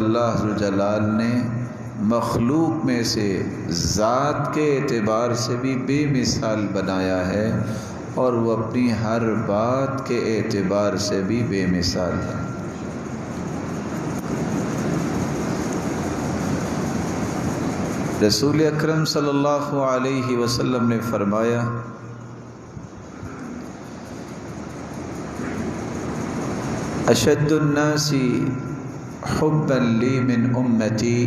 اللہ جلال نے مخلوق میں سے ذات کے اعتبار سے بھی بے مثال بنایا ہے، اور وہ اپنی ہر بات کے اعتبار سے بھی بے مثال ہے۔ رسول اکرم صلی اللہ علیہ وسلم نے فرمایا، اشد الناس حبا لی من امتی،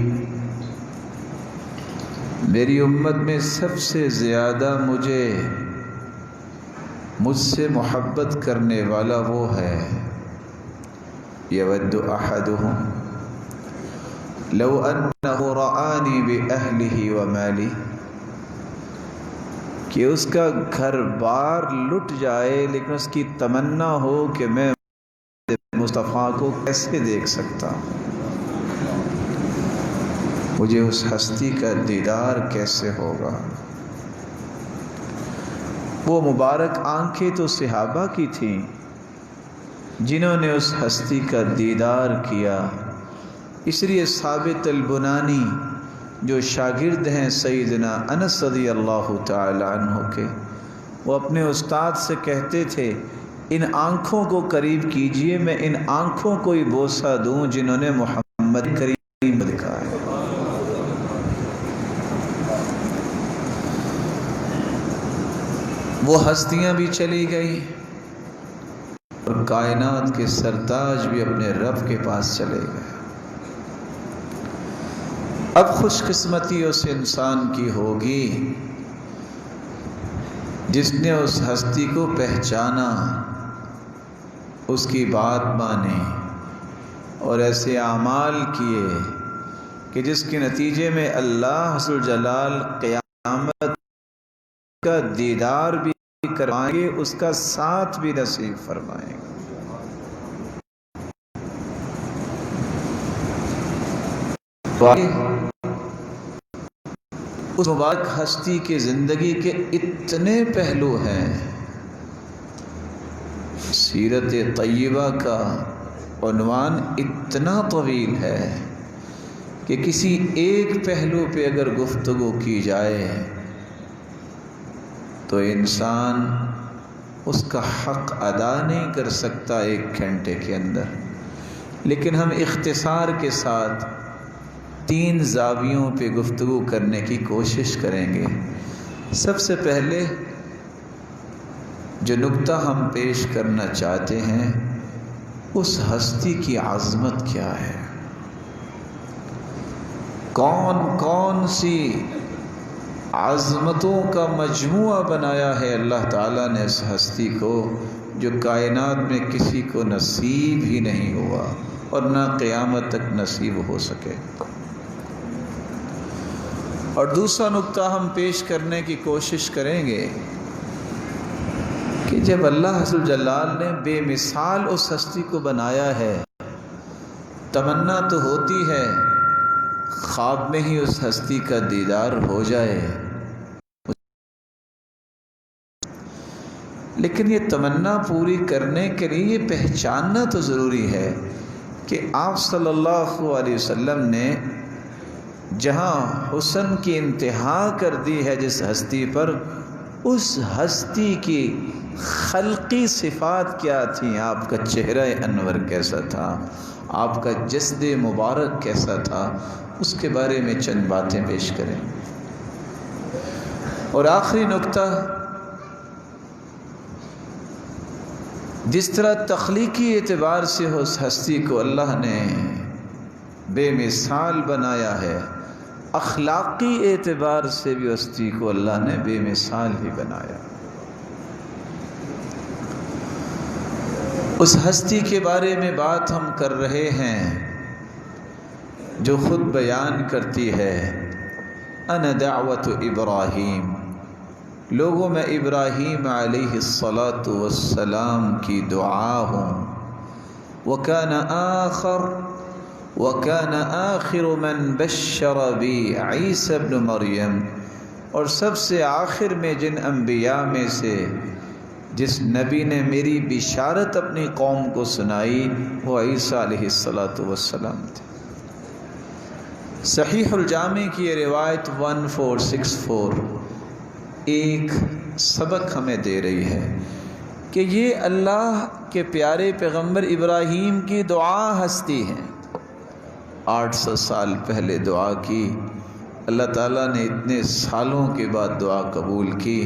میری امت میں سب سے زیادہ مجھ سے محبت کرنے والا وہ ہے، یود احدہم لو انہ رآنی بأہلہ ومالی، کہ اس کا گھر بار لٹ جائے لیکن اس کی تمنا ہو کہ میں مصطفیٰ کو کیسے دیکھ سکتا ہوں، مجھے اس ہستی کا دیدار کیسے ہوگا۔ وہ مبارک آنکھیں تو صحابہ کی تھیں جنہوں نے اس ہستی کا دیدار کیا۔ اس لیے ثابت البنانی جو شاگرد ہیں سیدنا انس رضی اللہ تعالی عنہ کے، وہ اپنے استاد سے کہتے تھے، ان آنکھوں کو قریب کیجئے، میں ان آنکھوں کو ہی بوسہ دوں جنہوں نے محمد کریم دکھا ہے۔ وہ ہستیاں بھی چلی گئی اور کائنات کے سرتاج بھی اپنے رب کے پاس چلے گئے۔ اب خوش قسمتی اس انسان کی ہوگی جس نے اس ہستی کو پہچانا، اس کی بات مانی اور ایسے اعمال کیے کہ جس کے نتیجے میں اللہ ذو جلال قیامت کا دیدار بھی کروائیں گے، اس کا ساتھ بھی نصیب فرمائیں گے۔ اس مبارک ہستی کے زندگی کے اتنے پہلو ہیں، سیرت طیبہ کا عنوان اتنا طویل ہے کہ کسی ایک پہلو پہ اگر گفتگو کی جائے تو انسان اس کا حق ادا نہیں کر سکتا ایک گھنٹے کے اندر، لیکن ہم اختصار کے ساتھ 3 زاویوں پہ گفتگو کرنے کی کوشش کریں گے۔ سب سے پہلے جو نکتہ ہم پیش کرنا چاہتے ہیں، اس ہستی کی عظمت کیا ہے، کون کون سی عظمتوں کا مجموعہ بنایا ہے اللہ تعالیٰ نے اس ہستی کو، جو کائنات میں کسی کو نصیب ہی نہیں ہوا اور نہ قیامت تک نصیب ہو سکے۔ اور دوسرا نکتہ ہم پیش کرنے کی کوشش کریں گے کہ جب اللہ ذو جلال نے بے مثال اس ہستی کو بنایا ہے، تمنا تو ہوتی ہے خواب میں ہی اس ہستی کا دیدار ہو جائے، لیکن یہ تمنا پوری کرنے کے لیے یہ پہچاننا تو ضروری ہے کہ آپ صلی اللہ علیہ وسلم نے جہاں حسن کی انتہا کر دی ہے جس ہستی پر، اس ہستی کی خلقی صفات کیا تھیں، آپ کا چہرہ انور کیسا تھا، آپ کا جسد مبارک کیسا تھا، اس کے بارے میں چند باتیں پیش کریں۔ اور آخری نکتہ، جس طرح تخلیقی اعتبار سے اس ہستی کو اللہ نے بے مثال بنایا ہے، اخلاقی اعتبار سے بھی ہستی کو اللہ نے بے مثال ہی بنایا۔ اس ہستی کے بارے میں بات ہم کر رہے ہیں جو خود بیان کرتی ہے، انا دعوت ابراہیم، لوگوں میں ابراہیم علیہ السلام کی دعا ہوں، وَكَانَ آخر من بشر بی عیسی ابن مریم، اور سب سے آخر میں جن انبیاء میں سے جس نبی نے میری بشارت اپنی قوم کو سنائی وہ عیسیٰ علیہ السلام تھے۔ صحیح الجامع کی یہ روایت 1464 ایک سبق ہمیں دے رہی ہے کہ یہ اللہ کے پیارے پیغمبر ابراہیم کی دعا ہستی ہے. 800 سال پہلے دعا کی، اللہ تعالیٰ نے اتنے سالوں کے بعد دعا قبول کی.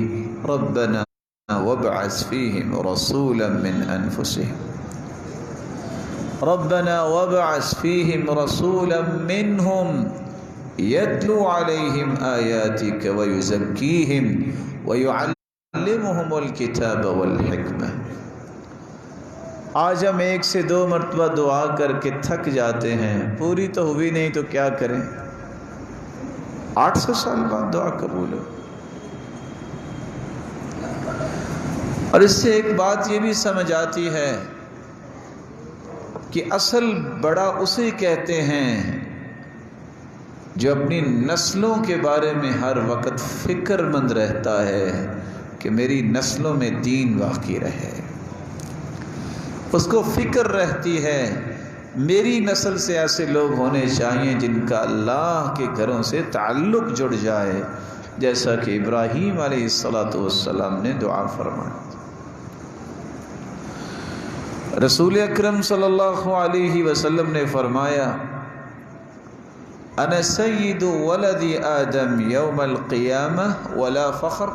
ربنا وابعث فیہم رسولا من انفسہم، ربنا وابعث فیہم رسولا منہم یتلو علیہم آیاتک ویزکیہم ویعلمہم الکتاب والحکمہ. آج ہم 1 سے 2 مرتبہ دعا کر کے تھک جاتے ہیں، پوری تو ہوئی نہیں تو کیا کریں. 800 سال بعد دعا قبول ہو. اور اس سے ایک بات یہ بھی سمجھ آتی ہے کہ اصل بڑا اسے کہتے ہیں جو اپنی نسلوں کے بارے میں ہر وقت فکر مند رہتا ہے کہ میری نسلوں میں دین باقی رہے. اس کو فکر رہتی ہے میری نسل سے ایسے لوگ ہونے چاہیے جن کا اللہ کے گھروں سے تعلق جڑ جائے، جیسا کہ ابراہیم علیہ السلام نے دعا فرمائی. رسول اکرم صلی اللہ علیہ وسلم نے فرمایا انا سید ولد آدم یوم القیامہ ولا فخر.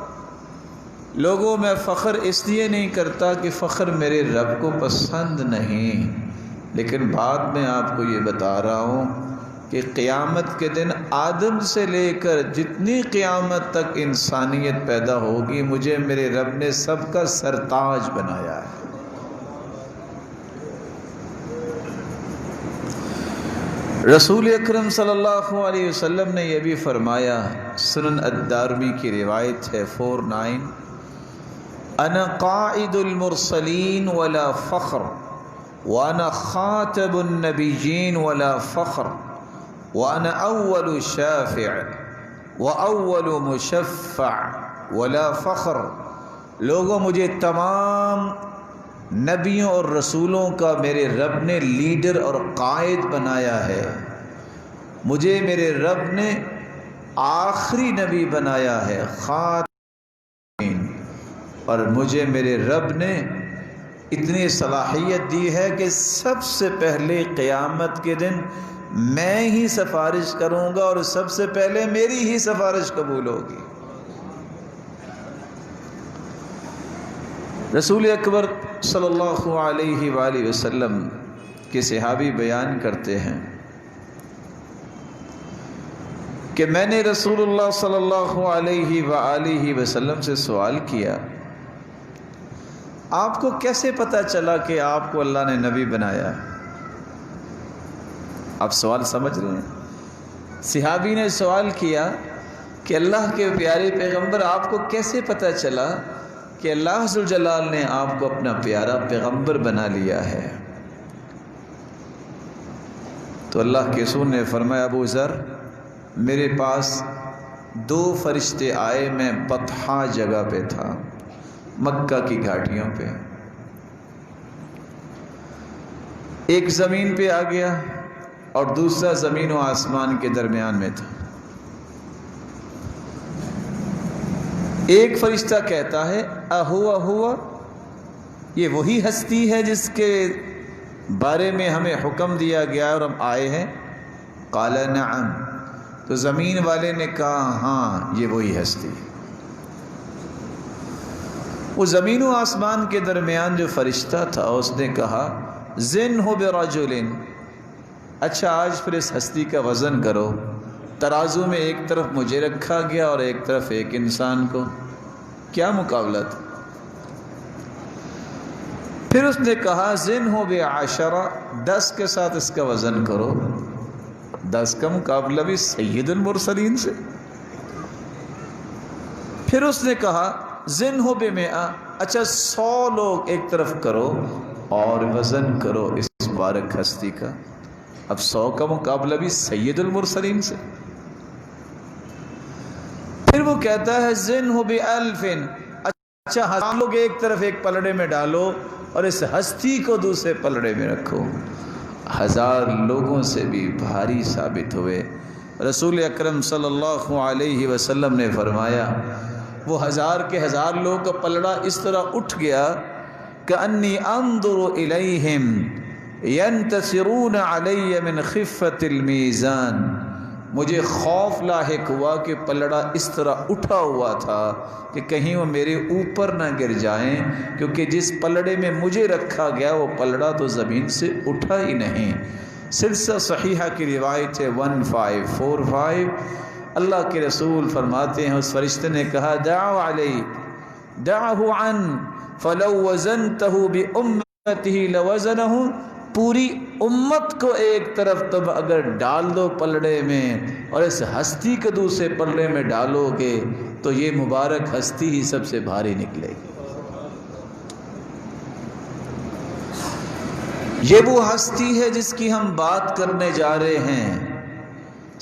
لوگوں میں فخر اس لیے نہیں کرتا کہ فخر میرے رب کو پسند نہیں، لیکن بعد میں آپ کو یہ بتا رہا ہوں کہ قیامت کے دن آدم سے لے کر جتنی قیامت تک انسانیت پیدا ہوگی مجھے میرے رب نے سب کا سرتاج بنایا ہے. رسول اکرم صلی اللہ علیہ وسلم نے یہ بھی فرمایا، سنن الدارمی کی روایت ہے 49، انا قائد المرسلین ولا فخر وانا خاتم النبیین ولا فخر وانا اول شافع واول مشفع ولا فخر. لوگوں مجھے تمام نبیوں اور رسولوں کا میرے رب نے لیڈر اور قائد بنایا ہے، مجھے میرے رب نے آخری نبی بنایا ہے خاتم، اور مجھے میرے رب نے اتنی صلاحیت دی ہے کہ سب سے پہلے قیامت کے دن میں ہی سفارش کروں گا اور سب سے پہلے میری ہی سفارش قبول ہوگی. رسول اکبر صلی اللہ علیہ وآلہ وسلم کے صحابی بیان کرتے ہیں کہ میں نے رسول اللہ صلی اللہ علیہ وآلہ وسلم سے سوال کیا، آپ کو کیسے پتہ چلا کہ آپ کو اللہ نے نبی بنایا؟ آپ سوال سمجھ رہے ہیں؟ صحابی نے سوال کیا کہ اللہ کے پیارے پیغمبر آپ کو کیسے پتہ چلا کہ اللہ ذوالجلال نے آپ کو اپنا پیارا پیغمبر بنا لیا ہے؟ تو اللہ کے رسول نے فرمایا، ابو ذر میرے پاس 2 فرشتے آئے، میں بطحا جگہ پہ تھا، مکہ کی گھاٹیوں پہ. ایک زمین پہ آ گیا اور دوسرا زمین و آسمان کے درمیان میں تھا. ایک فرشتہ کہتا ہے اہوا، یہ وہی ہستی ہے جس کے بارے میں ہمیں حکم دیا گیا اور ہم آئے ہیں؟ قال نعم. تو زمین والے نے کہا ہاں یہ وہی ہستی. وہ زمین و آسمان کے درمیان جو فرشتہ تھا اس نے کہا زنہ برجل، اچھا آج پھر اس ہستی کا وزن کرو. ترازو میں ایک طرف مجھے رکھا گیا اور ایک طرف ایک انسان کو. کیا مقابلہ تھا؟ پھر اس نے کہا زنہ بعشرہ، 10 کے ساتھ اس کا وزن کرو. 10 کا مقابلہ بھی سید المرسلین سے. پھر اس نے کہا زنہ بمئہ، اچھا 100 لوگ ایک طرف کرو اور وزن کرو اس مبارک ہستی کا. اب 100 کا مقابلہ بھی سید المرسلین سے. پھر وہ کہتا ہے زنہ بألف، اچھا 1000 لوگ ایک طرف ایک پلڑے میں ڈالو اور اس ہستی کو دوسرے پلڑے میں رکھو. 1000 لوگوں سے بھی بھاری ثابت ہوئے. رسول اکرم صلی اللہ علیہ وسلم نے فرمایا وہ ہزار کے ہزار لوگوں کا پلڑا اس طرح اٹھ گیا کأنی انظر الیہم ینتصرون علی من خفت المیزان، مجھے خوف لاحق ہوا کہ پلڑا اس طرح اٹھا ہوا تھا کہ کہیں وہ میرے اوپر نہ گر جائیں، کیونکہ جس پلڑے میں مجھے رکھا گیا وہ پلڑا تو زمین سے اٹھا ہی نہیں۔ سلسلہ صحیحہ کی روایت ہے 1545۔ اللہ کے رسول فرماتے ہیں اس فرشتے نے کہا دعو علی دعہ عن فلو وزنتہ بامتہ لوزنہ، پوری امت کو ایک طرف تم اگر ڈال دو پلڑے میں اور اس ہستی کو دوسرے پلڑے میں ڈالو گے تو یہ مبارک ہستی ہی سب سے بھاری نکلے گی۔ یہ وہ ہستی ہے جس کی ہم بات کرنے جا رہے ہیں۔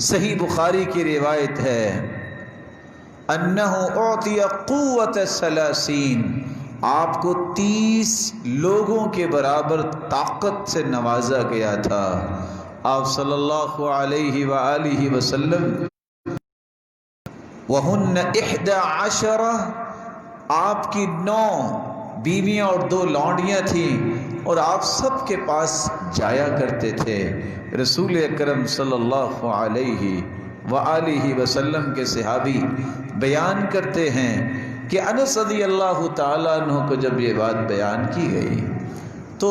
صحیح بخاری کی روایت ہے انہ اعطی قوت 30، آپ کو 30 لوگوں کے برابر طاقت سے نوازا گیا تھا۔ آپ صلی اللہ علیہ وآلہ وسلم وہن 11، آپ کی 9 بیویاں اور 2 لونڈیاں تھیں اور آپ سب کے پاس جایا کرتے تھے۔ رسول اکرم صلی اللہ علیہ وآلہ وسلم کے صحابی بیان کرتے ہیں کہ انس رضی اللہ تعالیٰ عنہ کو جب یہ بات بیان کی گئی تو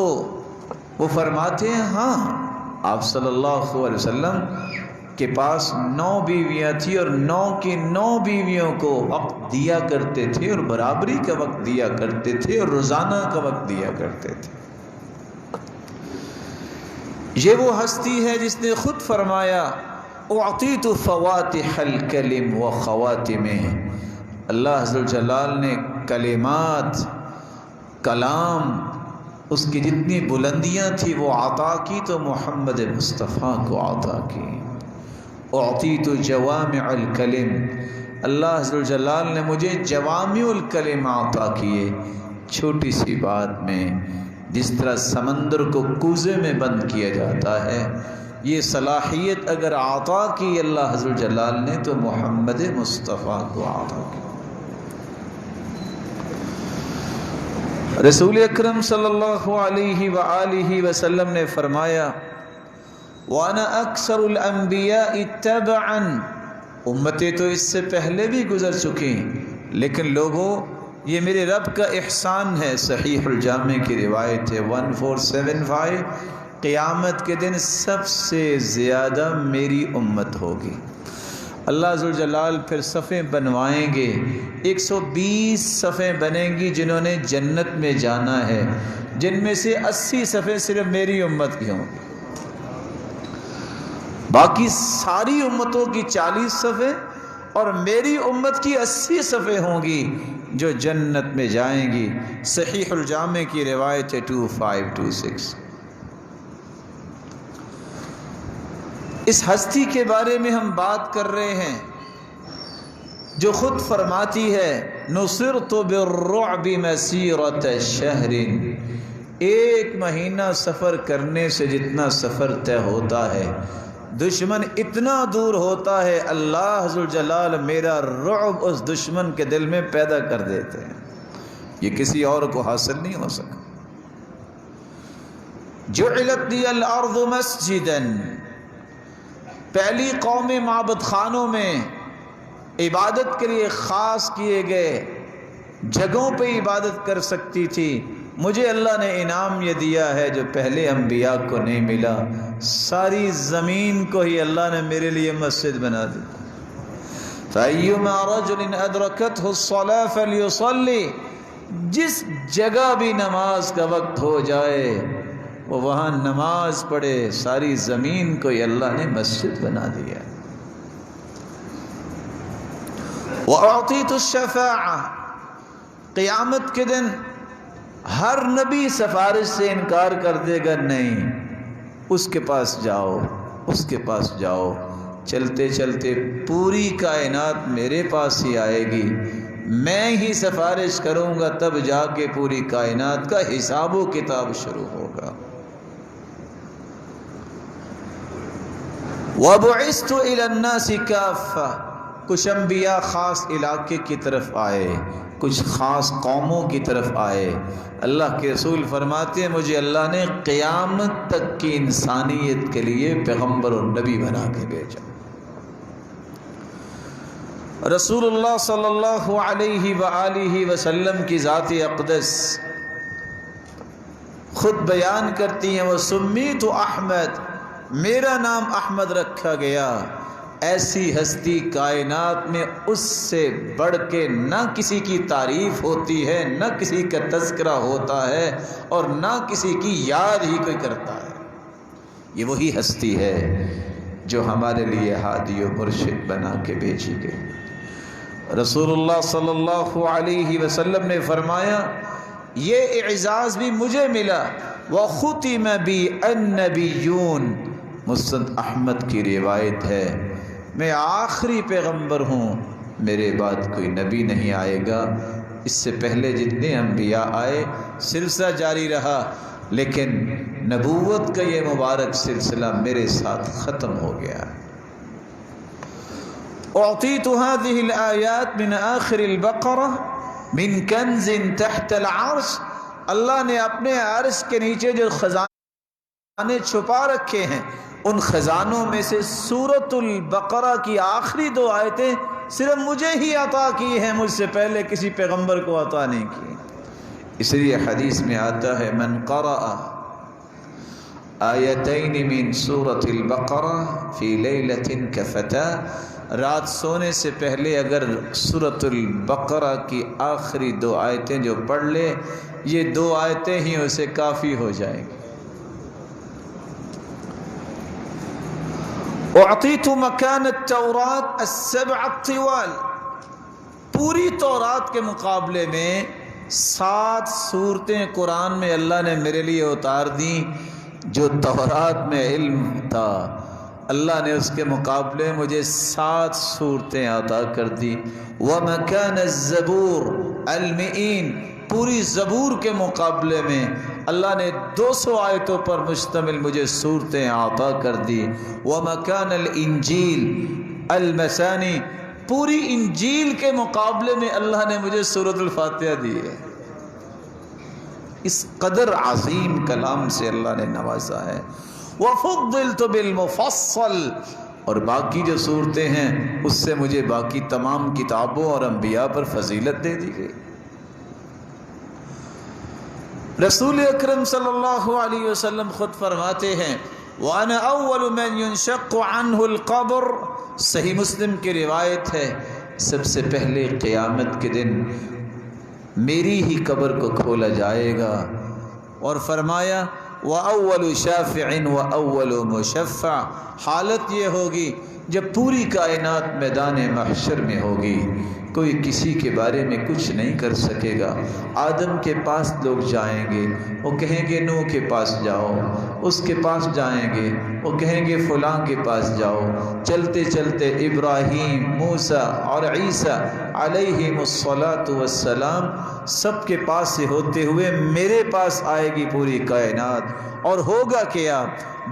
وہ فرماتے ہیں ہاں آپ صلی اللہ علیہ وسلم کے پاس 9 بیویاں تھیں اور 9 کی 9 بیویوں کو وقت دیا کرتے تھے اور برابری کا وقت دیا کرتے تھے اور روزانہ کا وقت دیا کرتے تھے۔ یہ وہ ہستی ہے جس نے خود فرمایا اعطیت فواتح الکلم و خواتمہ، اللہ عز و جلال نے کلمات، کلام، اس کی جتنی بلندیاں تھی وہ عطا کی تو محمد مصطفیٰ کو عطا کی۔ اعطیت جوامع الکلم، اللہ عز و جلال نے مجھے جوامع الکلم عطا کیے، چھوٹی سی بات میں جس طرح سمندر کو کوزے میں بند کیا جاتا ہے، یہ صلاحیت اگر عطا کی اللہ عز و جلال نے تو محمد مصطفیٰ کو عطا کی۔ رسول اکرم صلی اللہ علیہ وآلہ وسلم نے فرمایا وَأَنَا أَكْثَرُ الْأَنْبِيَاءِ تَبَعًا، امتیں تو اس سے پہلے بھی گزر چکی لیکن لوگوں یہ میرے رب کا احسان ہے۔ صحیح الجامع کی روایت ہے 1475، قیامت کے دن سب سے زیادہ میری امت ہوگی۔ اللہ عز و جلال پھر صفیں بنوائیں گے، 120 صفیں بنیں گی جنہوں نے جنت میں جانا ہے، جن میں سے 80 صفیں صرف میری امت کی ہوں گی، باقی ساری امتوں کی 40 صفیں اور میری امت کی 80 صفیں ہوں گی جو جنت میں جائیں گی۔ صحیح الجامع کی روایت ہے 2526۔ اس ہستی کے بارے میں ہم بات کر رہے ہیں جو خود فرماتی ہے نصرت بالرعب مسیرۃ شہر، 1 مہینہ سفر کرنے سے جتنا سفر طے ہوتا ہے دشمن اتنا دور ہوتا ہے، اللہ عز و جلال میرا رعب اس دشمن کے دل میں پیدا کر دیتے ہیں، یہ کسی اور کو حاصل نہیں ہو سکا۔ جعلت لی الارض مسجدا، پہلی قوم معبد خانوں میں عبادت کے لیے خاص کیے گئے جگہوں پہ عبادت کر سکتی تھی، مجھے اللہ نے انعام یہ دیا ہے جو پہلے انبیاء کو نہیں ملا، ساری زمین کو ہی اللہ نے میرے لیے مسجد بنا دی۔ فَأَيُّمَا رَجُلٍ أَدْرَكَتْهُ الصَّلَاةُ فَلْيُصَلِّ، جس جگہ بھی نماز کا وقت ہو جائے وہ وہاں نماز پڑھے، ساری زمین کو ہی اللہ نے مسجد بنا دیا۔ وَأُعْطِيتُ الشَّفَاعَةَ، قیامت کے دن ہر نبی سفارش سے انکار کر دے گا، نہیں اس کے پاس جاؤ، اس کے پاس جاؤ، چلتے چلتے پوری کائنات میرے پاس ہی آئے گی، میں ہی سفارش کروں گا، تب جا کے پوری کائنات کا حساب و کتاب شروع ہوگا۔ وَبُعِثْتُ إِلَى النَّاسِ كَافَّةً، کچھ انبیاء خاص علاقے کی طرف آئے، کچھ خاص قوموں کی طرف آئے۔ اللہ کے رسول فرماتے ہیں مجھے اللہ نے قیامت تک کی انسانیت کے لیے پیغمبر اور نبی بنا کے بھیجا۔ رسول اللہ صلی اللہ علیہ وآلہ وسلم کی ذات اقدس خود بیان کرتی ہیں وَسُمِّيتُ احمد، میرا نام احمد رکھا گیا۔ ایسی ہستی کائنات میں اس سے بڑھ کے نہ کسی کی تعریف ہوتی ہے، نہ کسی کا تذکرہ ہوتا ہے، اور نہ کسی کی یاد ہی کوئی کرتا ہے۔ یہ وہی ہستی ہے جو ہمارے لیے ہادی و مرشد بنا کے بھیجی گئی۔ رسول اللہ صلی اللہ علیہ وسلم نے فرمایا یہ اعزاز بھی مجھے ملا، وختم بی النبیون، مسند احمد کی روایت ہے، میں آخری پیغمبر ہوں، میرے بعد کوئی نبی نہیں آئے گا۔ اس سے پہلے جتنے انبیاء آئے سلسلہ جاری رہا، لیکن نبوت کا یہ مبارک سلسلہ میرے ساتھ ختم ہو گیا۔ اعطیت هذه الآیات من آخر البقرہ من کنز تحت العرش، اللہ نے اپنے عرش کے نیچے جو خزانے چھپا رکھے ہیں ان خزانوں میں سے سورۃ البقرہ کی آخری 2 آیتیں صرف مجھے ہی عطا کی ہیں، مجھ سے پہلے کسی پیغمبر کو عطا نہیں کی۔ اس لیے حدیث میں آتا ہے من قرأ آیتین من سورۃ البقرہ فی لیلۃ کفتاہ، رات سونے سے پہلے اگر سورۃ البقرہ کی آخری 2 آیتیں جو پڑھ لے، یہ 2 آیتیں ہی اسے کافی ہو جائیں گی۔ اعطیت مکان التوراۃ السبع الطوال، پوری تورات کے مقابلے میں 7 سورتیں قرآن میں اللہ نے میرے لیے اتار دیں۔ جو تورات میں علم تھا اللہ نے اس کے مقابلے مجھے 7 سورتیں عطا کر دی۔ ومکان الزبور المئین، پوری زبور کے مقابلے میں اللہ نے 200 آیتوں پر مشتمل مجھے سورتیں عطا کر دی۔ ومکان الانجیل المثانی، پوری انجیل کے مقابلے میں اللہ نے مجھے سورۃ الفاتحہ دی ہے۔ اس قدر عظیم کلام سے اللہ نے نوازا ہے۔ وفضلت بالمفصل، اور باقی جو صورتیں ہیں اس سے مجھے باقی تمام کتابوں اور انبیاء پر فضیلت دے دی گئی۔ رسول اکرم صلی اللہ علیہ وسلم خود فرماتے ہیں وَأَنَا أَوَّلُ مَنْ يُنشَقُّ عَنْهُ الْقَبْرُ، صحیح مسلم کی روایت ہے سب سے پہلے قیامت کے دن میری ہی قبر کو کھولا جائے گا، اور فرمایا وَأَوَّلُ شَافِعٍ وَأَوَّلُ مُشَفَّعٍ، حالت یہ ہوگی جب پوری کائنات میدان محشر میں ہوگی، کوئی کسی کے بارے میں کچھ نہیں کر سکے گا۔ آدم کے پاس لوگ جائیں گے، وہ کہیں گے نوح کے پاس جاؤ، اس کے پاس جائیں گے، وہ کہیں گے فلاں کے پاس جاؤ، چلتے چلتے ابراہیم، موسیٰ اور عیسیٰ علیہم الصلاۃ والسلام سب کے پاس سے ہوتے ہوئے میرے پاس آئے گی پوری کائنات، اور ہوگا کیا؟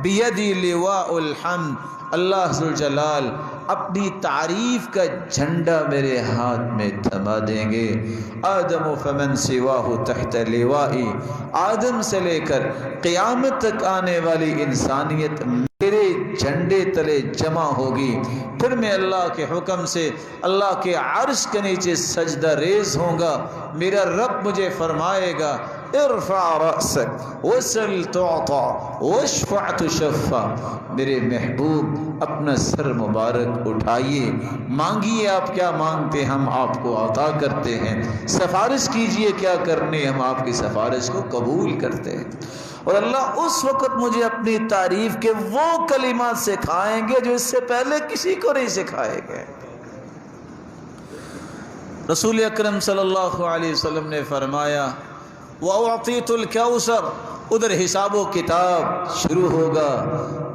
بیدی لواء الحمد، اللہ ذوالجلال اپنی تعریف کا جھنڈا میرے ہاتھ میں تھما دیں گے۔ آدم فمن سواہ تحت لوائی، آدم سے لے کر قیامت تک آنے والی انسانیت میرے جھنڈے تلے جمع ہوگی۔ پھر میں اللہ کے حکم سے اللہ کے عرش کے نیچے سجدہ ریز ہوں گا، میرا رب مجھے فرمائے گا ارفع رأسک وسل تعطى واشفع تشفع، میرے محبوب اپنا سر مبارک اٹھائیے، مانگیے آپ کیا مانگتے ہم آپ کو عطا کرتے ہیں، سفارش کیجئے کیا کرنے ہم آپ کی سفارش کو قبول کرتے ہیں۔ اور اللہ اس وقت مجھے اپنی تعریف کے وہ کلمات سکھائیں گے جو اس سے پہلے کسی کو نہیں سکھائے گئے۔ رسول اکرم صلی اللہ علیہ وسلم نے فرمایا وَأُعْطِيتُ الْكَوْثَرَ، ادھر حساب و کتاب شروع ہوگا،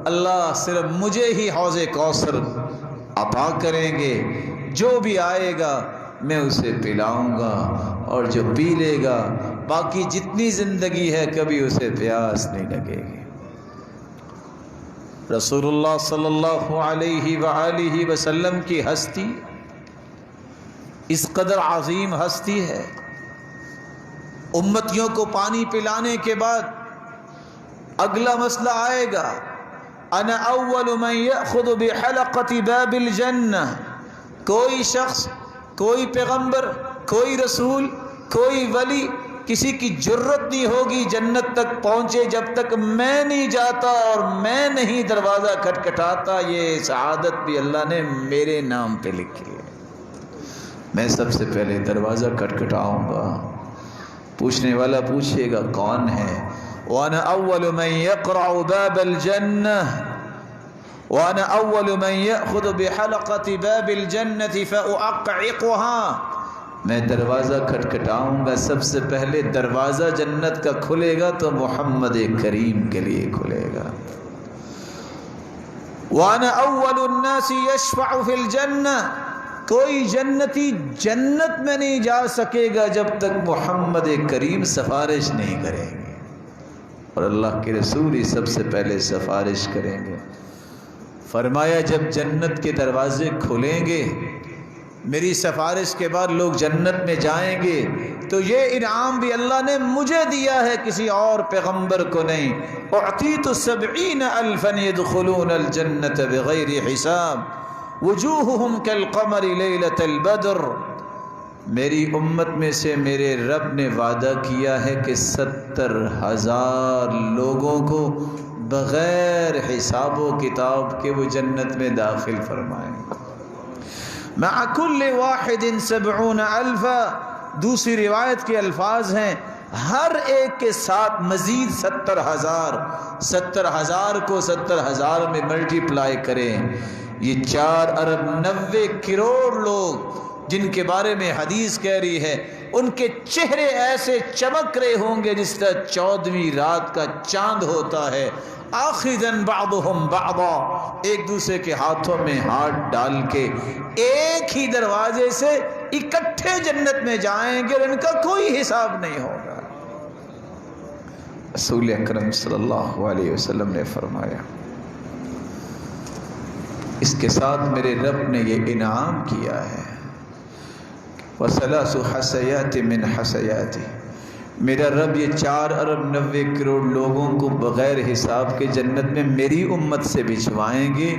اللہ صرف مجھے ہی حوض کوثر عطا کریں گے، جو بھی آئے گا میں اسے پلاؤں گا، اور جو پی لے گا باقی جتنی زندگی ہے کبھی اسے پیاس نہیں لگے گی۔ رسول اللہ صلی اللہ علیہ وآلہ وسلم کی ہستی اس قدر عظیم ہستی ہے، امتیوں کو پانی پلانے کے بعد اگلا مسئلہ آئے گا، انا اول من یأخذ بحلقۃ باب الجنہ۔ کوئی شخص، کوئی پیغمبر، کوئی رسول، کوئی ولی، کسی کی جرت نہیں ہوگی جنت تک پہنچے جب تک میں نہیں جاتا اور میں نہیں دروازہ کھٹکھٹاتا۔ یہ سعادت بھی اللہ نے میرے نام پہ لکھی ہے، میں سب سے پہلے دروازہ کھٹکھٹاؤں گا۔ پوچھنے والا پوچھے گا کون ہے؟ وَأَنَا أَوَّلُ مَنْ يَقْرَعُ بَابَ الْجَنَّةِ وَأَنَا أَوَّلُ مَنْ يَأْخُذُ بِحَلَقَةِ بَابِ الْجَنَّةِ فَأُعَقِّقُهَا۔ میں دروازہ کھٹکھٹاؤں گا، سب سے پہلے دروازہ جنت کا کھلے گا تو محمد کریم کے لیے کھلے گا۔ وَأَنَا أَوَّلُ النَّاسِ يَشْفَعُ فِي الْجَنَّةِ۔ کوئی جنتی جنت میں نہیں جا سکے گا جب تک محمد کریم سفارش نہیں کریں گے، اور اللہ کے رسول ہی سب سے پہلے سفارش کریں گے۔ فرمایا جب جنت کے دروازے کھلیں گے، میری سفارش کے بعد لوگ جنت میں جائیں گے، تو یہ انعام بھی اللہ نے مجھے دیا ہے، کسی اور پیغمبر کو نہیں۔ اعطیت 70 الفا يدخلون الجنة بغیر حساب وجوہہم کالقمر لیلۃ البدر۔ میری امت میں سے میرے رب نے وعدہ کیا ہے کہ 70,000 لوگوں کو بغیر حساب و کتاب کے وہ جنت میں داخل فرمائیں گے۔ مع کل واحد 70 الفا۔ دوسری روایت کے الفاظ ہیں ہر ایک کے ساتھ مزید 70,000۔ 70,000 کو 70,000 میں ملٹیپلائی کریں، یہ 4 ارب 90 کروڑ لوگ جن کے بارے میں حدیث کہہ رہی ہے، ان کے چہرے ایسے چمک رہے ہوں گے جس طرح 14ویں رات کا چاند ہوتا ہے۔ آخذاً بعضهم بعضا، ایک دوسرے کے ہاتھوں میں ہاتھ ڈال کے ایک ہی دروازے سے اکٹھے جنت میں جائیں گے، اور ان کا کوئی حساب نہیں ہوگا۔ رسول اکرم صلی اللہ علیہ وسلم نے فرمایا اس کے ساتھ میرے رب نے یہ انعام کیا ہے، وَثَلَاثُ حَسَيَاتٍ مِّنْ حَسَيَاتِهِ۔ میرا رب یہ 4 ارب 90 کروڑ لوگوں کو بغیر حساب کے جنت میں میری امت سے بچھوائیں گے،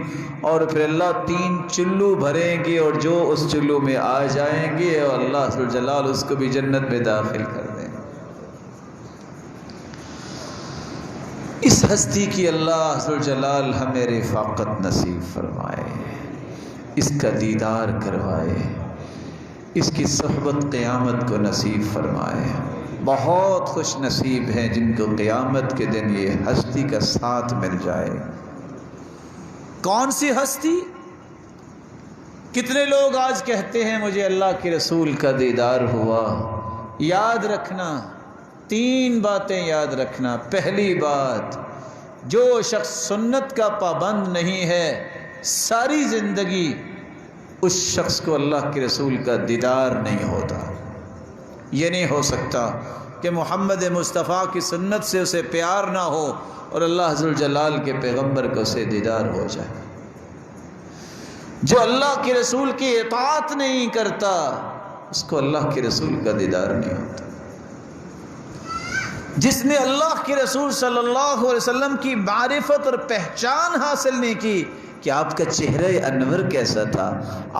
اور پھر اللہ 3 چلو بھریں گے، اور جو اس چلو میں آ جائیں گے اور اللہ ذو الجلال اس کو بھی جنت میں داخل کر دیں گے۔ اس ہستی کی اللہ ذو الجلال ہمیں رفاقت نصیب فرمائے، اس کا دیدار کروائے، اس کی صحبت قیامت کو نصیب فرمائے۔ بہت خوش نصیب ہیں جن کو قیامت کے دن یہ ہستی کا ساتھ مل جائے۔ کون سی ہستی؟ کتنے لوگ آج کہتے ہیں مجھے اللہ کے رسول کا دیدار ہوا۔ یاد رکھنا 3 باتیں یاد رکھنا۔ پہلی بات، جو شخص سنت کا پابند نہیں ہے ساری زندگی اس شخص کو اللہ کے رسول کا دیدار نہیں ہوتا۔ یہ نہیں ہو سکتا کہ محمد مصطفیٰ کی سنت سے اسے پیار نہ ہو اور اللہ ذو الجلال کے پیغمبر کو اسے دیدار ہو جائے۔ جو اللہ کے رسول کی اطاعت نہیں کرتا اس کو اللہ کے رسول کا دیدار نہیں ہوتا۔ جس نے اللہ کے رسول صلی اللہ علیہ وسلم کی معرفت اور پہچان حاصل نہیں کی کہ آپ کا چہرہ انور کیسا تھا،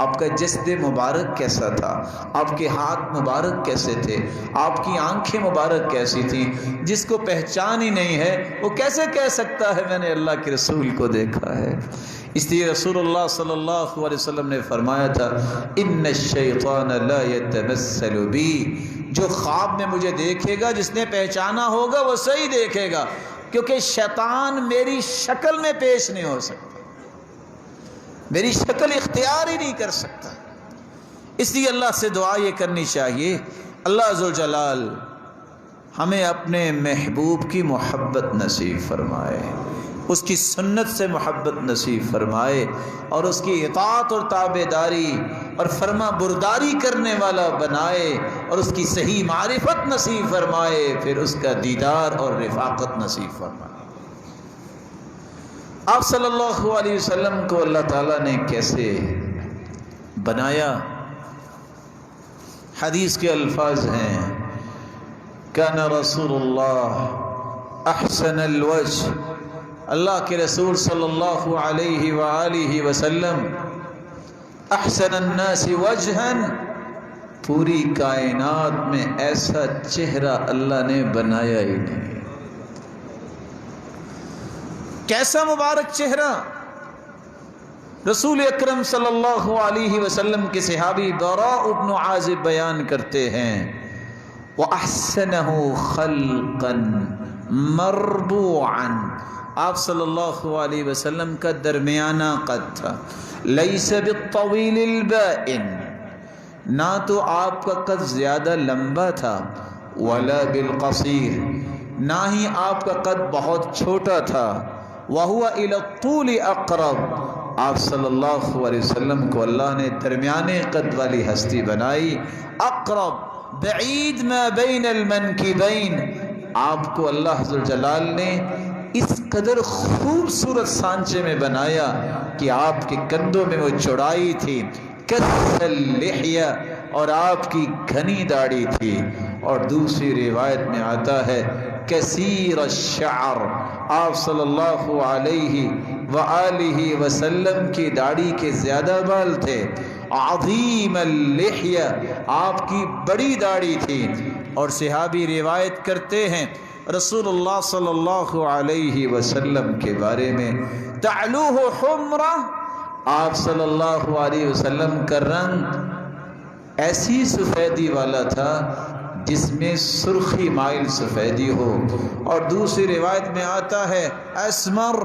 آپ کا جسد مبارک کیسا تھا، آپ کے ہاتھ مبارک کیسے تھے، آپ کی آنکھیں مبارک کیسی تھیں، جس کو پہچان ہی نہیں ہے وہ کیسے کہہ سکتا ہے میں نے اللہ کے رسول کو دیکھا ہے؟ اس لیے رسول اللہ صلی اللہ علیہ وسلم نے فرمایا تھا ان الشیطان لا یتمثل بی، جو خواب میں مجھے دیکھے گا جس نے پہچانا ہوگا وہ صحیح دیکھے گا، کیونکہ شیطان میری شکل میں پیش نہیں ہو سکتا، میری شکل اختیار ہی نہیں کر سکتا۔ اس لیے اللہ سے دعا یہ کرنی چاہیے اللہ ذوالجلال ہمیں اپنے محبوب کی محبت نصیب فرمائے، اس کی سنت سے محبت نصیب فرمائے، اور اس کی اطاعت اور تابعداری اور فرما برداری کرنے والا بنائے، اور اس کی صحیح معرفت نصیب فرمائے، پھر اس کا دیدار اور رفاقت نصیب فرمائے۔ آپ صلی اللہ علیہ وسلم کو اللہ تعالیٰ نے کیسے بنایا؟ حدیث کے الفاظ ہیں کان رسول اللہ احسن الوجہ، اللہ کے رسول صلی اللہ علیہ وآلہ وسلم احسن الناس وجہا، پوری کائنات میں ایسا چہرہ اللہ نے بنایا ہی نہیں۔ کیسا مبارک چہرہ! رسول اکرم صلی اللہ علیہ وسلم کے صحابی براء بن عازب بیان کرتے ہیں وَأَحْسَنَهُ خَلْقًا مَرْبُوعًا، آپ صلی اللہ علیہ وسلم کا درمیانہ قد تھا، لَيْسَ بِالطَّوِيلِ الْبَائِنِ، نہ تو آپ کا قد زیادہ لمبا تھا، وَلَا بِالْقَصِيرِ، نہ ہی آپ کا قد بہت چھوٹا تھا، وَهُوَ إِلَى الطُّولِ أَقْرَبُ، آپ صلی اللہ علیہ وسلم کو اللہ نے درمیانے قد والی ہستی بنائی، اقرب بعید ما بین المنکبین، آپ کو اللہ ذوالجلال نے اس قدر خوبصورت سانچے میں بنایا کہ آپ کے کندھوں میں وہ چوڑائی تھی، کث اللحیہ، اور آپ کی گھنی داڑھی تھی، اور دوسری روایت میں آتا ہے کثیر الشعر، آپ صلی اللہ علیہ وآلہ وسلم کی داڑھی کے زیادہ بال تھے، عظیم اللحیہ، آپ کی بڑی داڑھی تھی، اور صحابی روایت کرتے ہیں رسول اللہ صلی اللہ علیہ وسلم کے بارے میں تعلوہ حمرہ، آپ صلی اللہ علیہ وسلم کا رنگ ایسی سفیدی والا تھا جس میں سرخی مائل سفیدی ہو، اور دوسری روایت میں آتا ہے اسمر،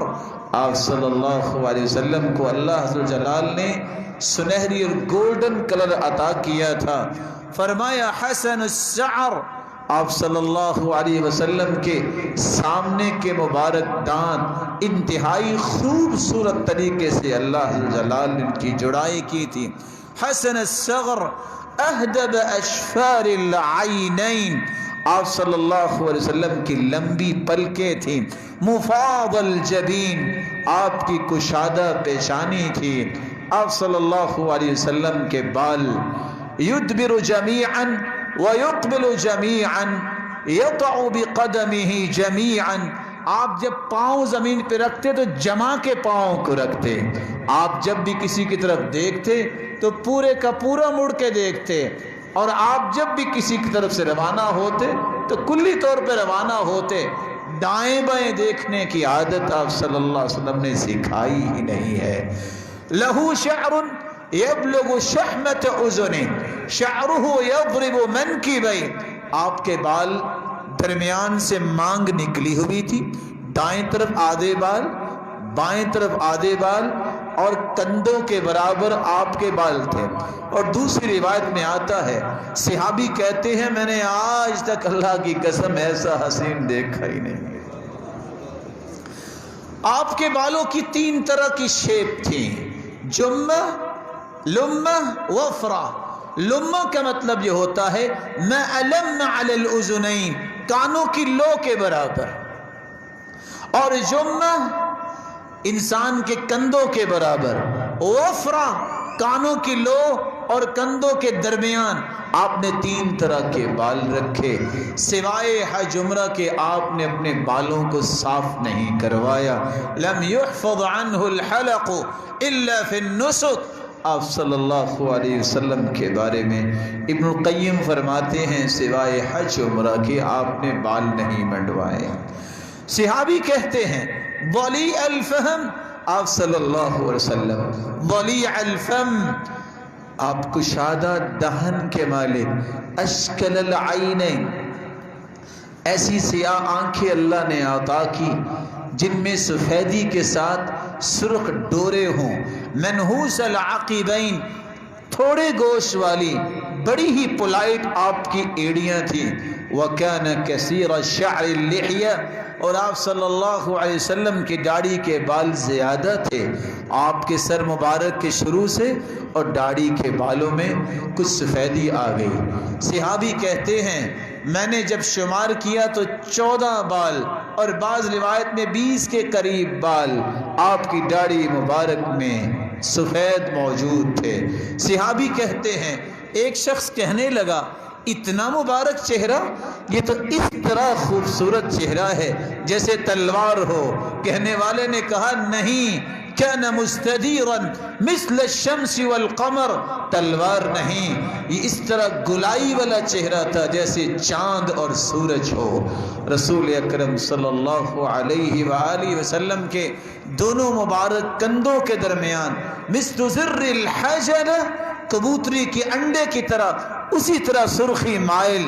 آپ صلی اللہ علیہ وسلم کو اللہ ذوالجلال نے سنہری اور گولڈن کلر عطا کیا تھا، فرمایا حسن الشعر، آپ صلی اللہ علیہ وسلم کے سامنے کے مبارک دانت انتہائی خوبصورت طریقے سے اللہ ذوالجلال نے ان کی جڑائی کی تھی، حسن الصغر اہدب اشفار العینین، آپ صلی اللہ علیہ وسلم کی لمبی پلکیں تھیں، مفاض الجبین، آپ کی کشادہ پیشانی تھی، آپ صلی اللہ علیہ وسلم کے بال یدبر جمیعا ویقبل جمیعا یطع بقدمہ جمیعا، آپ جب پاؤں زمین پہ رکھتے تو جما کے پاؤں کو رکھتے، آپ جب بھی کسی کی طرف دیکھتے تو پورے کا پورا مڑ کے دیکھتے، اور آپ جب بھی کسی کی طرف سے روانہ ہوتے تو کلی طور پہ روانہ ہوتے، دائیں بائیں دیکھنے کی عادت آپ صلی اللہ علیہ وسلم نے سکھائی ہی نہیں ہے۔ لہو شعر یبلغ شحمۃ اذن شعرہ یضرب منکبین، آپ کے بال درمیان سے مانگ نکلی ہوئی تھی، دائیں طرف آدھے بال، بائیں طرف آدھے بال، اور کندھوں کے برابر آپ کے بال تھے، اور دوسری روایت میں آتا ہے صحابی کہتے ہیں میں نے آج تک اللہ کی قسم ایسا حسین دیکھا ہی نہیں۔ آپ کے بالوں کی تین طرح کی شیپ تھی، جمہ، لمہ، وفرہ۔ لمہ کا مطلب یہ ہوتا ہے ما علم علی الاذنین، کانوں کی لو کے برابر، اور جمہ انسان کے کندھوں کے برابر، وفرہ کانوں کی لو اور کندھوں کے درمیان۔ آپ نے تین طرح کے بال رکھے، سوائے حج عمرہ کے آپ نے اپنے بالوں کو صاف نہیں کروایا، لم يحفظ عنہ الحلق الا فی النسک۔ آپ صلی اللہ علیہ وسلم کے بارے میں ابن القیم فرماتے ہیں سوائے حج عمرہ کے آپ نے بال نہیں منڈوائے۔ صحابی کہتے ہیں ضلیع الفہم، آپ صلی اللہ علیہ وسلم ضلیع الفم، آپ کشادہ دہن کے مالک، اشکل العینین، ایسی سیاہ آنکھیں اللہ نے عطا کی جن میں سفیدی کے ساتھ سرخ ڈورے ہوں، منحوس العقبین، تھوڑے گوشت والی، بڑی ہی پولائٹ آپ کی ایڑیاں تھیں، وَكَانَ كَثِيرَ الشَّعْرِ اللِّحْيَةِ، اور آپ صلی اللہ علیہ وسلم کی داڑھی کے بال زیادہ تھے، آپ کے سر مبارک کے شروع سے اور داڑھی کے بالوں میں کچھ سفیدی آ گئی۔ صحابی کہتے ہیں میں نے جب شمار کیا تو 14 بال اور بعض روایت میں 20 کے قریب بال آپ کی داڑھی مبارک میں سفید موجود تھے۔ صحابی کہتے ہیں ایک شخص کہنے لگا اتنا مبارک چہرہ، یہ تو اس طرح خوبصورت چہرہ ہے جیسے تلوار ہو۔ کہنے والے نے کہا نہیں، كان مستديرا مثل الشمس والقمر، تلوار نہیں، یہ اس طرح گلائی والا چہرہ تھا جیسے چاند اور سورج ہو۔ رسول اکرم صلی اللہ علیہ وآلہ وسلم کے دونوں مبارک کندھوں کے درمیان مثل زر الحجر، کبوتری کے انڈے کی طرح اسی طرح سرخی مائل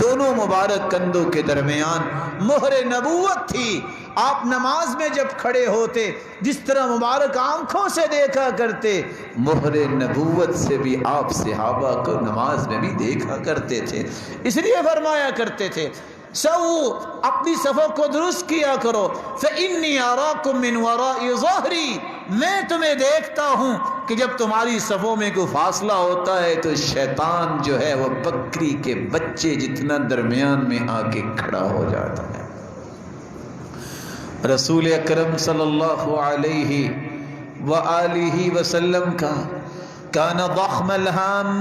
دونوں مبارک کندھوں کے درمیان مہر نبوت تھی۔ آپ نماز میں جب کھڑے ہوتے جس طرح مبارک آنکھوں سے دیکھا کرتے، مہر نبوت سے بھی آپ صحابہ کو نماز میں بھی دیکھا کرتے تھے۔ اس لیے فرمایا کرتے تھے سو اپنی صفوں کو درست کیا کرو، فإنی اراکم من وراء ظہری، میں تمہیں دیکھتا ہوں کہ جب تمہاری صفوں میں کوئی فاصلہ ہوتا ہے تو شیطان جو ہے وہ بکری کے بچے جتنا درمیان میں آ کے کھڑا ہو جاتا ہے۔ رسول اکرم صلی اللہ علیہ وآلہ وسلم کا کان ضخم الہام،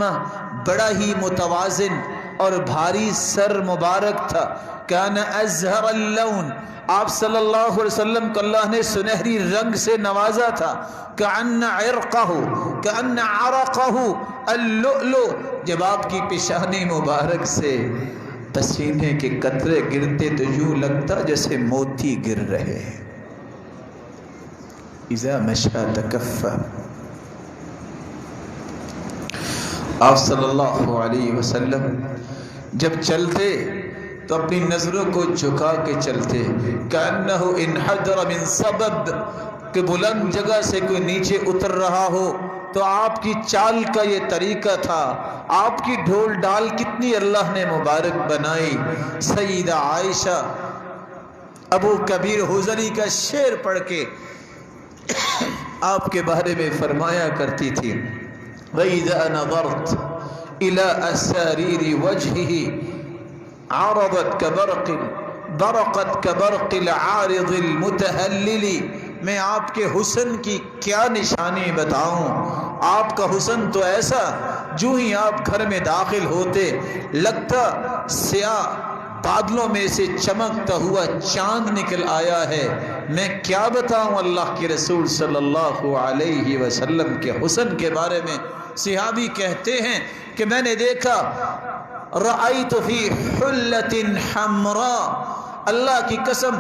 بڑا ہی متوازن اور بھاری سر مبارک تھا۔ کان ازہر اللون، آپ صلی اللہ علیہ وسلم کو اللہ نے سنہری رنگ سے نوازا تھا۔ کأن عرقہ اللؤلؤ، جب آپ کی پیشانی مبارک سے پسینے کے قطرے گرتے تو یوں لگتا جیسے موتی گر رہے ہیں۔ اذا مشى تکفى، آپ صلی اللہ علیہ وسلم جب چلتے تو اپنی نظروں کو جھکا کے چلتے، کأنہ انحدر من سبب، کہ بلند جگہ سے کوئی نیچے اتر رہا ہو تو آپ کی چال کا یہ طریقہ تھا۔ آپ کی ڈھول ڈال کتنی اللہ نے مبارک بنائی۔ سیدہ عائشہ ابو کبیر حضری کا شعر پڑھ کے آپ کے بارے میں فرمایا کرتی تھی وَإِذَا نَظَرْتْ إِلَىٰ أَسَارِيرِ وَجْهِهِ عَرَضَتْ كَبَرْقٍ برقت كَبَرْقِ الْعَارِضِ الْمُتَهَلِّلِ، میں آپ کے حسن کی کیا نشانی بتاؤں۔ آپ کا حسن تو ایسا، جو ہی آپ گھر میں داخل ہوتے لگتا سیاہ بادلوں میں سے چمکتا ہوا چاند نکل آیا ہے۔ میں کیا بتاؤں اللہ کے رسول صلی اللہ علیہ وسلم کے حسن کے بارے میں۔ صحابی کہتے ہیں کہ میں نے دیکھا رأیت فی حلۃ حمراء، اللہ کی قسم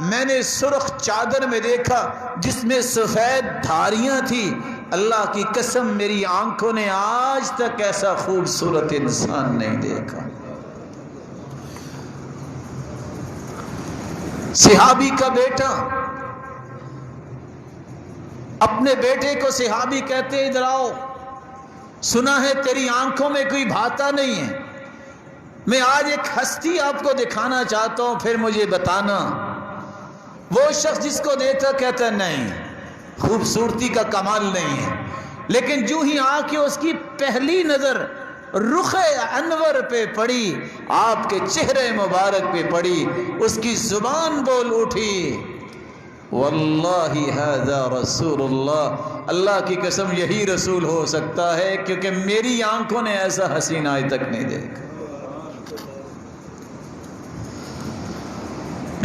میں نے سرخ چادر میں دیکھا جس میں سفید دھاریاں تھی۔ اللہ کی قسم میری آنکھوں نے آج تک ایسا خوبصورت انسان نہیں دیکھا۔ صحابی کا بیٹا اپنے بیٹے کو صحابی کہتے ادھر آؤ، سنا ہے تیری آنکھوں میں کوئی بھاتا نہیں ہے، میں آج ایک ہستی آپ کو دکھانا چاہتا ہوں، پھر مجھے بتانا۔ وہ شخص جس کو دیکھتا کہتا نہیں، خوبصورتی کا کمال نہیں ہے، لیکن جو ہی آ کے اس کی پہلی نظر رخ انور پہ پڑی، آپ کے چہرے مبارک پہ پڑی، اس کی زبان بول اٹھی واللہ ھذا رسول اللہ، اللہ کی قسم یہی رسول ہو سکتا ہے کیونکہ میری آنکھوں نے ایسا حسین آج تک نہیں دیکھا۔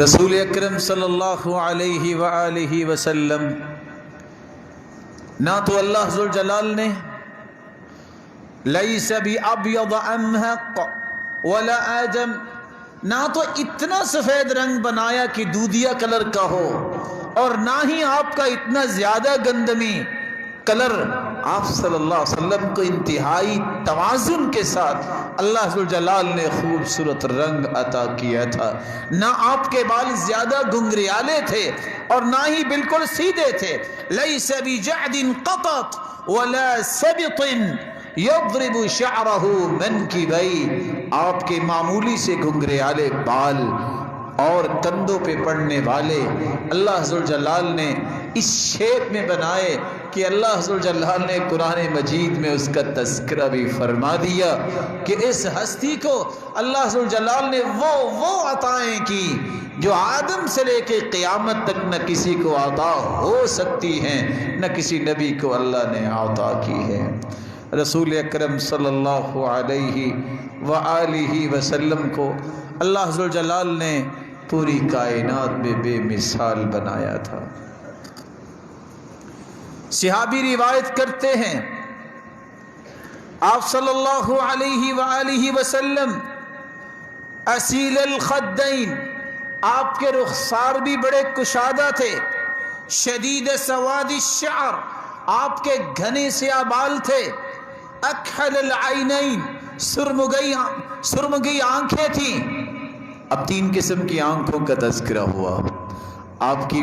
رسول اکرم صلی اللہ علیہ وآلہ وسلم نہ تو اللہ ذوالجلال نے لیس بأبیض امحق ولا آدم، نہ تو اتنا سفید رنگ بنایا کہ دودھیا کلر کا ہو، اور نہ ہی آپ کا اتنا زیادہ گندمی کلر۔ آپ صلی اللہ علیہ وسلم کو انتہائی توازن کے ساتھ اللہ ذوالجلال نے خوبصورت رنگ عطا کیا تھا۔ نہ آپ کے بال زیادہ گنگریالے تھے اور نہ ہی بالکل سیدھے تھے۔ لیس بجعد قطط ولا سبط یضرب شعرہ منکبیہ، آپ کے معمولی سے گنگریالے بال اور کندھوں پہ پڑنے والے اللہ ذوالجلال نے اس شیپ میں بنائے کہ اللہ ذوالجلال نے قرآن مجید میں اس کا تذکرہ بھی فرما دیا کہ اس ہستی کو اللہ ذوالجلال نے وہ عطائیں کی جو آدم سے لے کے قیامت تک نہ کسی کو عطا ہو سکتی ہیں، نہ کسی نبی کو اللہ نے عطا کی ہے۔ رسول اکرم صلی اللہ علیہ وآلہ وسلم کو اللہ ذوالجلال نے پوری کائنات میں بے مثال بنایا تھا۔ صحابی روایت کرتے ہیں آپ صلی اللہ علیہ وآلہ وسلم اصیل الخدین، آپ کے رخسار بھی بڑے کشادہ تھے، شدید سواد الشعر، آپ کے گھنے سیاہ بال تھے، اکحل العینین، سرمگئی آنکھیں تھیں۔ اب 3 قسم کی آنکھوں کا تذکرہ ہوا، آپ کی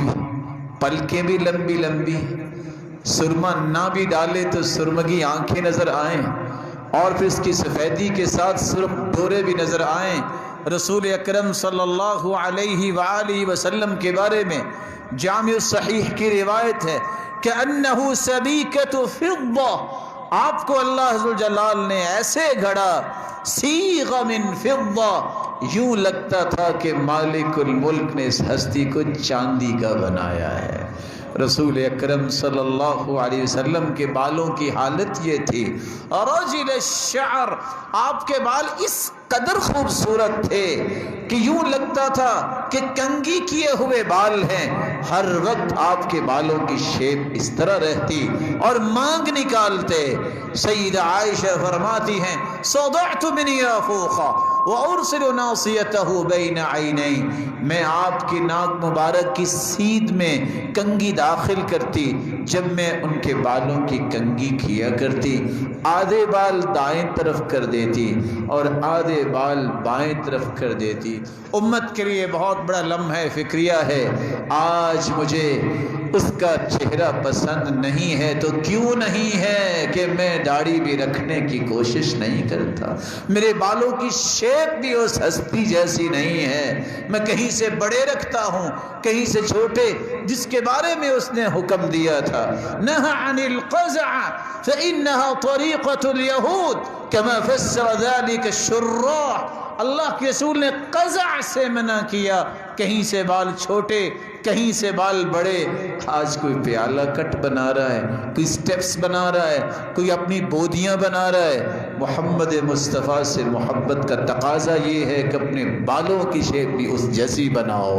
پلکیں بھی لمبی لمبی، سرما نہ بھی ڈالے تو سرمگی آنکھیں نظر آئیں، اور پھر اس کی سفیدی کے ساتھ سرخ ڈورے بھی نظر آئیں۔ رسول اکرم صلی اللہ علیہ وآلہ وسلم کے بارے میں جامع صحیح کی روایت ہے کہ انہ سبیکۃ فضہ، آپ کو اللہ ذوالجلال نے ایسے گھڑا، صیغ من فضہ، یوں لگتا تھا کہ مالک الملک نے اس ہستی کو چاندی کا بنایا ہے۔ رسول اکرم صلی اللہ علیہ وسلم کے بالوں کی حالت یہ تھی، رجل الشعر، آپ کے بال اس قدر خوبصورت تھے کہ یوں لگتا تھا کہ کنگھی کیے ہوئے بال ہیں، ہر وقت آپ کے بالوں کی شیپ اس طرح رہتی اور مانگ نکالتے۔ سیدہ عائشہ فرماتی ہیں صدعت من یافوخا وارسل ناصیتہ بین عینی، میں آپ کی ناک مبارک کی سیدھ میں کنگھی داخل کرتی جب میں ان کے بالوں کی کنگھی کیا کرتی، آدھے بال دائیں طرف کر دیتی اور آدھے بال بائیں طرف کر دیتی۔ امت کے لیے بہت بڑا لمحہ فکریہ ہے۔ آج مجھے اس کا چہرہ پسند نہیں ہے تو کیوں نہیں ہے کہ میں داڑھی بھی رکھنے کی کوشش نہیں کرتا، میرے بالوں کی شیپ بھی اس ہستی جیسی نہیں ہے، میں کہیں سے بڑے رکھتا ہوں کہیں سے چھوٹے، جس کے بارے میں اس نے حکم دیا تھا نہى عن القزع فإنها طريقة اليهود كما فسر ذلك الشراح، اللہ کے رسول نے قزع سے منع کیا، کہیں سے بال چھوٹے کہیں سے بال بڑے۔ آج کوئی پیالہ کٹ بنا رہا ہے، کوئی سٹیپس بنا رہا ہے، کوئی اپنی بودیاں بنا رہا ہے۔ محمد مصطفیٰ سے محبت کا تقاضا یہ ہے کہ اپنے بالوں کی شیپ بھی اس جیسی بناؤ۔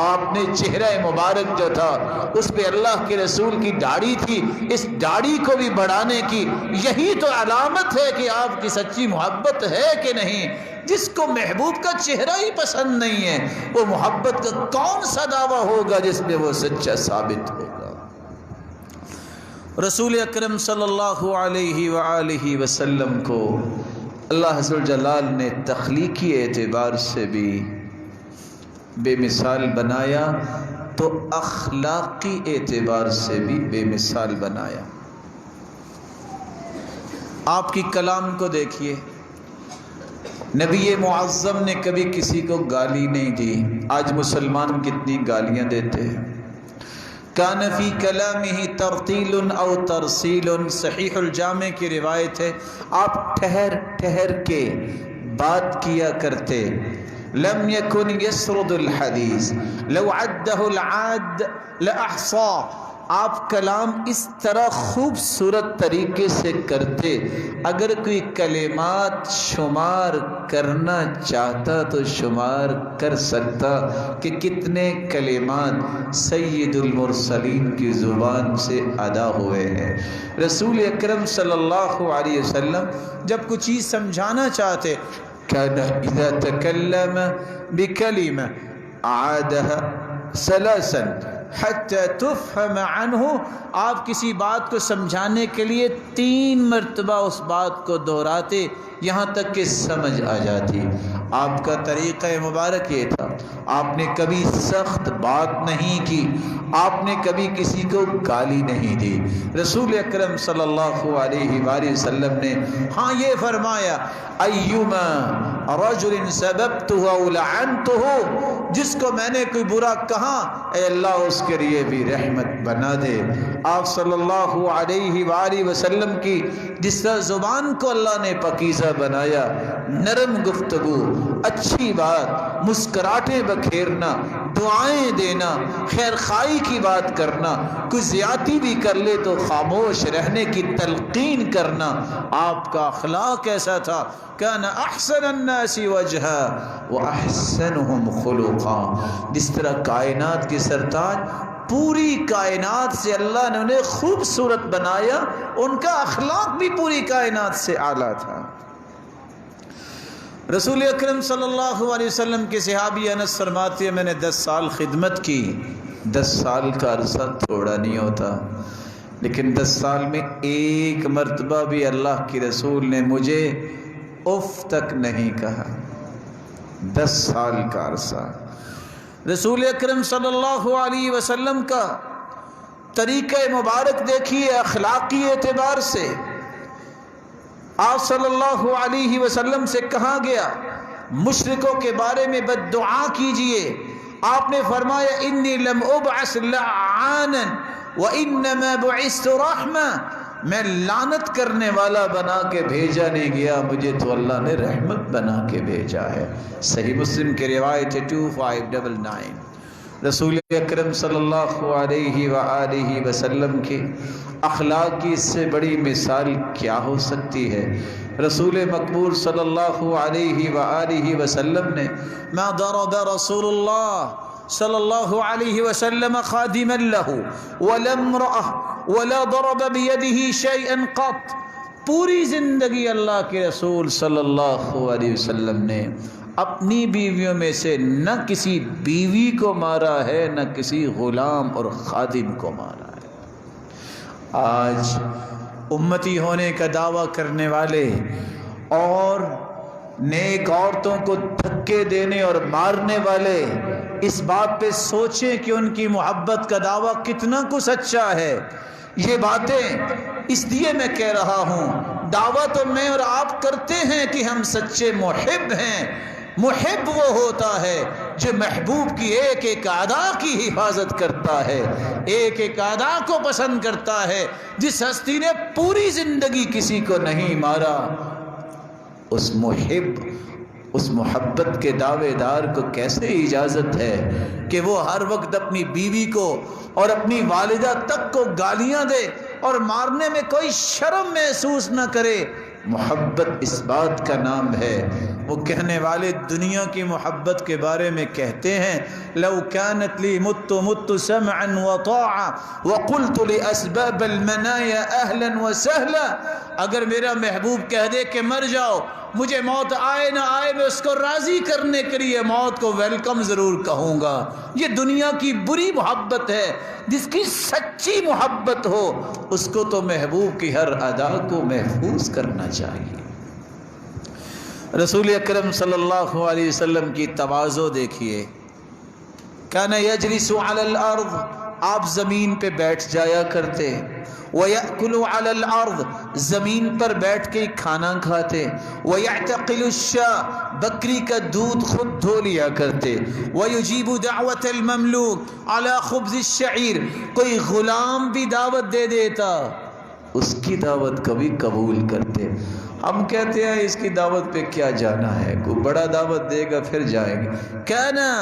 آپ نے چہرہ مبارک جو تھا اس پہ اللہ کے رسول کی داڑھی تھی، اس داڑھی کو بھی بڑھانے کی یہی تو علامت ہے کہ آپ کی سچی محبت ہے کہ نہیں۔ جس کو محبوب کا چہرہ ہی پسند نہیں ہے، وہ محبت کا کون سا دعویٰ ہوگا جس میں وہ سچا ثابت ہوگا۔ رسول اکرم صلی اللہ علیہ وآلہ وسلم کو اللہ ذوالجلال نے تخلیقی اعتبار سے بھی بے مثال بنایا تو اخلاقی اعتبار سے بھی بے مثال بنایا۔ آپ کی کلام کو دیکھیے، نبی معظم نے کبھی کسی کو گالی نہیں دی۔ آج مسلمان کتنی گالیاں دیتے ہیں۔ کان فی کلامہ ترتیل او ترسیل، صحیح الجامع کی روایت ہے آپ ٹھہر ٹھہر کے بات کیا کرتے۔ لم یکن یسرد الحدیث لو عدہ العاد لاحصاہ، آپ کلام اس طرح خوبصورت طریقے سے کرتے، اگر کوئی کلمات شمار کرنا چاہتا تو شمار کر سکتا کہ کتنے کلمات سید المرسلین کی زبان سے ادا ہوئے ہیں۔ رسول اکرم صلی اللہ علیہ وسلم جب کچھ چیز سمجھانا چاہتے، كان اذا تكلم بكلمة عادها ثلاثا حتى تفهم عنه، آپ کسی بات کو سمجھانے کے لیے 3 مرتبہ اس بات کو دہراتے یہاں تک کہ سمجھ آ جاتی۔ آپ کا طریقہ مبارک یہ تھا، آپ نے کبھی سخت بات نہیں کی، آپ نے کبھی کسی کو گالی نہیں دی۔ رسول اکرم صلی اللہ علیہ وآلہ وسلم نے ہاں یہ فرمایا ایما رجل سببته او لعنته جس کو میں نے کوئی برا کہا اے اللہ اس کے لیے بھی رحمت بنا دے۔ آپ صلی اللہ علیہ وآلہ وسلم کی جس طرح زبان کو اللہ نے پاکیزہ بنایا، نرم گفتگو، اچھی بات، مسکراہٹیں بکھیرنا، دعائیں دینا، خیر خواہی کی بات کرنا، کوئی زیادتی بھی کر لے تو خاموش رہنے کی تلقین کرنا، آپ کا اخلاق ایسا تھا۔ کان احسن الناس وجہا واحسنہم خلقا، جس طرح کائنات کے سرتاج، پوری کائنات سے اللہ نے انہیں خوبصورت بنایا، ان کا اخلاق بھی پوری کائنات سے اعلیٰ تھا۔ رسول اکرم صلی اللہ علیہ وسلم کے صحابی انس فرماتے ہیں میں نے 10 سال خدمت کی۔ 10 سال کا عرصہ تھوڑا نہیں ہوتا، لیکن 10 سال میں ایک مرتبہ بھی اللہ کے رسول نے مجھے اف تک نہیں کہا۔ 10 سال کا عرصہ رسول اکرم صلی اللہ علیہ وسلم کا طریقہ مبارک دیکھیے اخلاقی اعتبار سے۔ آپ صلی اللہ علیہ وسلم سے کہا گیا مشرکوں کے بارے میں بد دعا کیجئے، آپ نے فرمایا انی لم ابعث لعانا وانما بعثت رحمہ، میں لعنت کرنے والا بنا کے بھیجا نہیں گیا، مجھے تو اللہ نے رحمت بنا کے بھیجا ہے۔ صحیح مسلم کی روایت ہے 2599۔ رسول اکرم صلی اللہ علیہ وآلہ وسلم کے اخلاق کی اس سے بڑی مثال کیا ہو سکتی ہے؟ رسول مقبول صلی اللہ علیہ وآلہ وسلم نے ما ضرب رسول اللہ صلی اللہ علیہ وسلم خادما له ولا امرأة ولا ضرب بيده شيئا قط، پوری زندگی اللہ کے رسول صلی اللہ علیہ وسلم نے اپنی بیویوں میں سے نہ کسی بیوی کو مارا ہے، نہ کسی غلام اور خادم کو مارا ہے۔ آج امتی ہونے کا دعویٰ کرنے والے اور نیک عورتوں کو دھکے دینے اور مارنے والے اس بات پہ سوچیں کہ ان کی محبت کا دعویٰ کتنا کو سچا ہے۔ یہ باتیں اس لیے میں کہہ رہا ہوں، دعویٰ تو میں اور آپ کرتے ہیں کہ ہم سچے محب ہیں۔ محب وہ ہوتا ہے جو محبوب کی ایک ایک ادا کی حفاظت کرتا ہے، ایک ایک ادا کو پسند کرتا ہے۔ جس ہستی نے پوری زندگی کسی کو نہیں مارا، اس محب، اس محبت کے دعوے دار کو کیسے اجازت ہے کہ وہ ہر وقت اپنی بیوی کو اور اپنی والدہ تک کو گالیاں دے اور مارنے میں کوئی شرم محسوس نہ کرے؟ محبت اس بات کا نام ہے۔ وہ کہنے والے دنیا کی محبت کے بارے میں کہتے ہیں لو كانت لي مت سمعا وطاعا وقلت لاسباب المنايا اهلا وسهلا، اگر میرا محبوب کہہ دے کہ مر جاؤ، مجھے موت آئے نہ آئے میں اس کو راضی کرنے کے لیے موت کو ویلکم ضرور کہوں گا۔ یہ دنیا کی بری محبت ہے۔ جس کی سچی محبت ہو اس کو تو محبوب کی ہر ادا کو محفوظ کرنا چاہیے۔ رسول اکرم صلی اللہ علیہ وسلم کی تواضع دیکھیے۔ کان یجلس علی الارض، آپ زمین پہ بیٹھ جایا کرتے، وَيَأْكُلُ عَلَى الْأَرْضِ، زمین پر بیٹھ کے کھانا کھاتے، وَيَعْتَقِلُ الشَّاءَ، بکری کا دودھ خود دھو لیا کرتے، وَيُجِيبُ دَعْوَةَ الْمَمْلُوكِ عَلَى خُبْزِ الشَّعِيرِ، کوئی غلام بھی دعوت دے دیتا اس کی دعوت کبھی قبول کرتے۔ ہم کہتے ہیں اس کی دعوت پہ کیا جانا ہے، کوئی بڑا دعوت دے گا پھر جائیں گے۔ کانا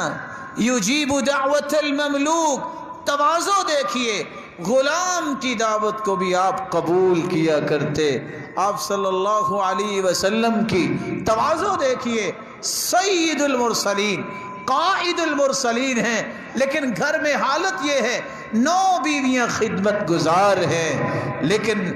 یجیب دعوت المملوک، تواضع دیکھیے، غلام کی دعوت کو بھی آپ قبول کیا کرتے۔ آپ صلی اللہ علیہ وسلم کی تواضع دیکھیے۔ سید المرسلین، قائد المرسلین ہیں، لیکن گھر میں حالت یہ ہے 9 بیویاں خدمت گزار ہیں، لیکن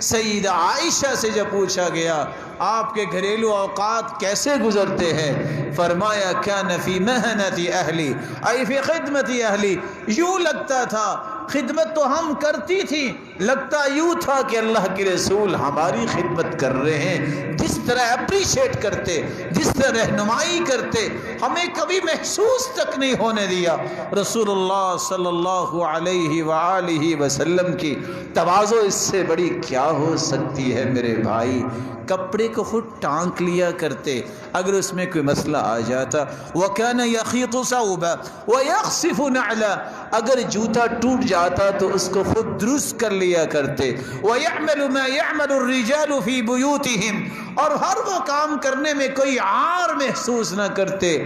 سیدہ عائشہ سے جب پوچھا گیا آپ کے گھریلو اوقات کیسے گزرتے ہیں، فرمایا کان فی محنت اہلی ای فی خدمت اہلی، یوں لگتا تھا خدمت تو ہم کرتی تھی لگتا یوں تھا کہ اللہ کے رسول ہماری خدمت کر رہے ہیں، جس طرح اپریشیٹ کرتے، جس طرح رہنمائی کرتے، ہمیں کبھی محسوس تک نہیں ہونے دیا۔ رسول اللہ صلی اللہ علیہ وآلہ وسلم کی تواضع اس سے بڑی کیا ہو سکتی ہے میرے بھائی؟ کپڑے کو خود ٹانک لیا کرتے اگر اس میں کوئی مسئلہ آ جاتا۔ وَكَانَ يَخِيطُ ثَوْبًا وَيَخْصِفُ نَعْلًا، اگر جوتا ٹوٹ جاتا تو اس کو خود درست کر لیا کرتے۔ وَيَعْمَلُ مَا يَعْمَلُ الرِّجَالُ فِي بُيُوتِهِمْ، اور ہر وہ کام کرنے میں کوئی عار محسوس نہ کرتے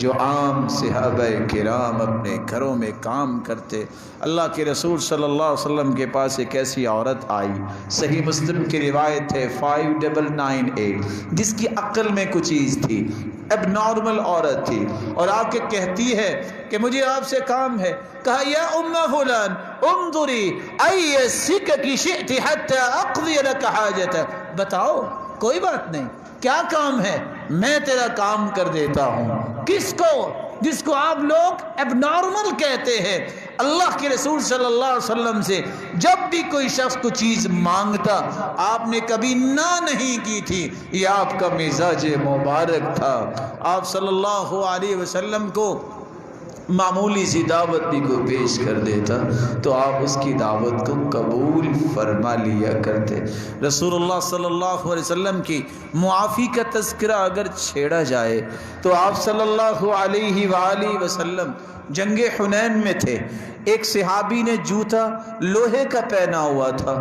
جو عام صحابہ کرام اپنے گھروں میں کام کرتے۔ اللہ کے رسول صلی اللہ علیہ وسلم کے پاس ایک ایسی عورت آئی، صحیح مسلم کی روایت ہے 5998، جس کی عقل میں کچھ چیز تھی، اب نارمل عورت تھی، اور آ کے کہتی ہے کہ مجھے آپ سے کام ہے۔ کہا یا ام فلان انظری ای سکک شئت حتی اقضی لک حاجتک، بتاؤ کوئی بات نہیں، کیا کام ہے، میں تیرا کام کر دیتا ہوں۔ کس کو؟ جس کو آپ لوگ اب نارمل کہتے ہیں۔ اللہ کے رسول صلی اللہ علیہ وسلم سے جب بھی کوئی شخص کو چیز مانگتا آپ نے کبھی نہ نہیں کی تھی، یہ آپ کا مزاج مبارک تھا۔ آپ صلی اللہ علیہ وسلم کو معمولی سی دعوت بھی کو پیش کر دیتا تو آپ اس کی دعوت کو قبول فرما لیا کرتے۔ رسول اللہ صلی اللہ علیہ وسلم کی معافی کا تذکرہ اگر چھیڑا جائے تو آپ صلی اللہ علیہ وآلہ وسلم جنگ حنین میں تھے، ایک صحابی نے جوتا لوہے کا پہنا ہوا تھا،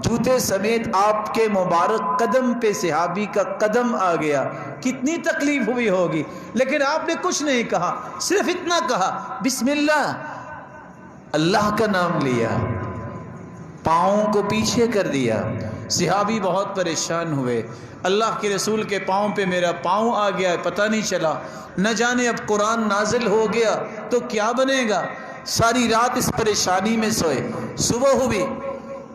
جوتے سمیت آپ کے مبارک قدم پہ صحابی کا قدم آ گیا، کتنی تکلیف ہوئی ہوگی، لیکن آپ نے کچھ نہیں کہا، صرف اتنا کہا بسم اللہ، اللہ کا نام لیا، پاؤں کو پیچھے کر دیا۔ صحابی بہت پریشان ہوئے، اللہ کے رسول کے پاؤں پہ میرا پاؤں آ گیا ہے، پتہ نہیں چلا، نہ جانے اب قرآن نازل ہو گیا تو کیا بنے گا۔ ساری رات اس پریشانی میں سوئے، صبح ہوئی،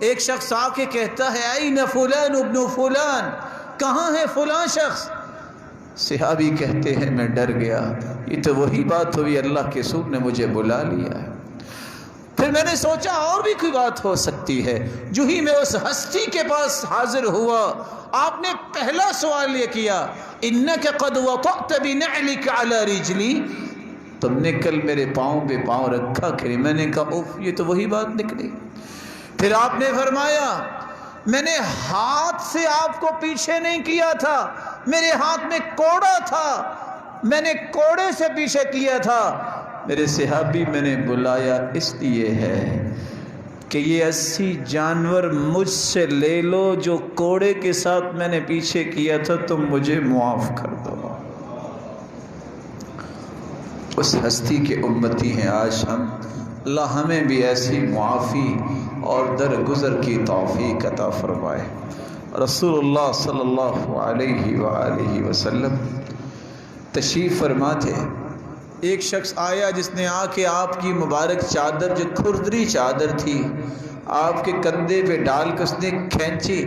ایک شخص آ کے کہتا ہے این فلان ابن فلان، کہاں ہے فلاں شخص؟ صحابی کہتے ہیں میں ڈر گیا، یہ تو وہی بات ہوئی، اللہ کے رسول نے مجھے بلا لیا ہے۔ پھر میں نے سوچا اور بھی کوئی بات ہو سکتی ہے، جو ہی میں اس ہستی کے پاس حاضر ہوا آپ نے پہلا سوال یہ کیا انک قد وطأت بنعلک علی رجلی، تم نے کل میرے پاؤں پہ پاؤں رکھا کہ نہیں؟ میں نے کہا اوف، یہ تو وہی بات نکلی۔ پھر آپ نے فرمایا میں نے ہاتھ سے آپ کو پیچھے نہیں کیا تھا، میرے ہاتھ میں کوڑا تھا، میں نے کوڑے سے پیچھے کیا تھا۔ میرے صحابی میں نے بلایا اس لیے ہے کہ یہ 80 جانور مجھ سے لے لو جو کوڑے کے ساتھ میں نے پیچھے کیا تھا، تم مجھے معاف کر دو۔ اس ہستی کے امتی ہیں آج ہم، اللہ ہمیں بھی ایسی معافی اور درگزر کی توفیق عطا فرمائے۔ رسول اللہ صلی اللہ علیہ وآلہ وسلم تشریف فرما تھے، ایک شخص آیا جس نے آ کے آپ کی مبارک چادر، جو کھردری چادر تھی، آپ کے کندھے پہ ڈال کے اس نے کھینچی،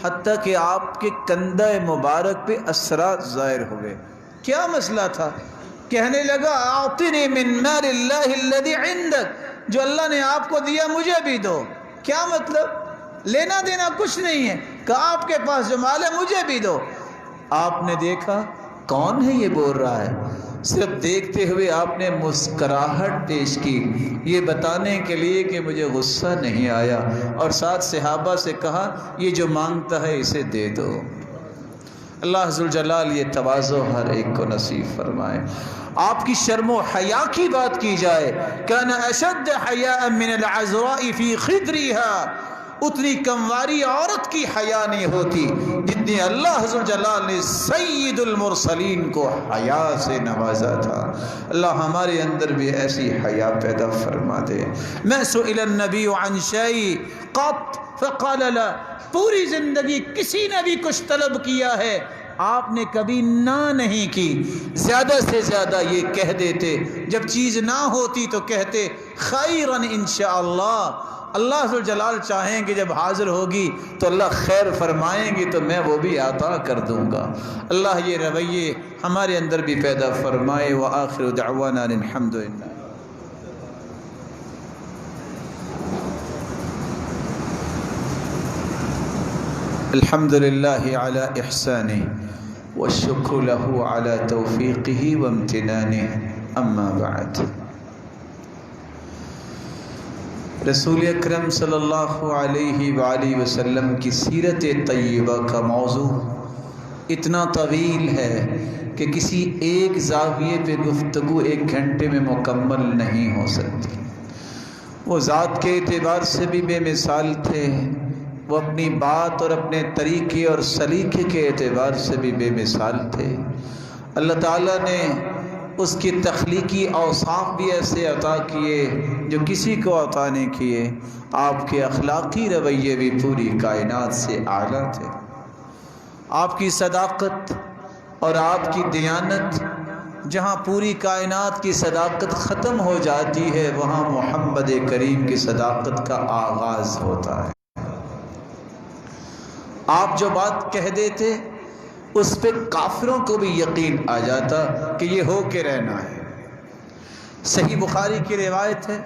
حتیٰ کہ آپ کے کندھے مبارک پہ اثرات ظاہر ہوئے۔ کیا مسئلہ تھا؟ کہنے لگا اعطنی من مال اللہ الذی عندک، جو اللہ نے آپ کو دیا مجھے بھی دو۔ کیا مطلب؟ لینا دینا کچھ نہیں ہے، کہ آپ کے پاس جو مال ہے مجھے بھی دو۔ آپ نے دیکھا کون ہے یہ بول رہا ہے، صرف دیکھتے ہوئے آپ نے مسکراہٹ پیش کی، یہ بتانے کے لیے کہ مجھے غصہ نہیں آیا، اور ساتھ صحابہ سے کہا یہ جو مانگتا ہے اسے دے دو۔ اللہ ذوالجلال یہ تواضع ہر ایک کو نصیب فرمائے۔ آپ کی شرم و حیا کی بات کی جائے، کان اشد حیاء من العذراء فی خدرها، اتنی کمواری عورت کی حیا نہیں ہوتی جتنی اللہ ذوالجلال نے سید المرسلین کو حیا سے نوازا تھا۔ اللہ ہمارے اندر بھی ایسی حیا پیدا فرما دے۔ میں سئل النبی عن شیء قط فقال لا، پوری زندگی کسی نے بھی کچھ طلب کیا ہے آپ نے کبھی نہ نہیں کی، زیادہ سے زیادہ یہ کہہ دیتے، جب چیز نہ ہوتی تو کہتے خیراً انشاءاللہ، اللہ ذوالجلال چاہیں کہ جب حاضر ہوگی تو اللہ خیر فرمائیں گے تو میں وہ بھی عطا کر دوں گا۔ اللہ یہ رویے ہمارے اندر بھی پیدا فرمائے۔ وآخر دعوانا الحمدللہ۔ الحمد لله على إحسانه والشكر له على توفيقه وامتنانه أما بعد رسول اکرم صلی اللہ علیہ وآلہ وسلم کی سیرت طیبہ کا موضوع اتنا طویل ہے کہ کسی ایک زاویے پہ گفتگو ایک گھنٹے میں مکمل نہیں ہو سکتی۔ وہ ذات کے اعتبار سے بھی بے مثال تھے، وہ اپنی بات اور اپنے طریقے اور سلیقے کے اعتبار سے بھی بے مثال تھے۔ اللہ تعالیٰ نے اس کی تخلیقی اوصاف بھی ایسے عطا کیے جو کسی کو عطا نہیں کیے۔ آپ کے اخلاقی رویے بھی پوری کائنات سے اعلیٰ تھے۔ آپ کی صداقت اور آپ کی دیانت، جہاں پوری کائنات کی صداقت ختم ہو جاتی ہے وہاں محمد کریم کی صداقت کا آغاز ہوتا ہے۔ آپ جو بات کہہ دیتے اس پہ کافروں کو بھی یقین آ جاتا کہ یہ ہو کے رہنا ہے۔ صحیح بخاری کی روایت ہے،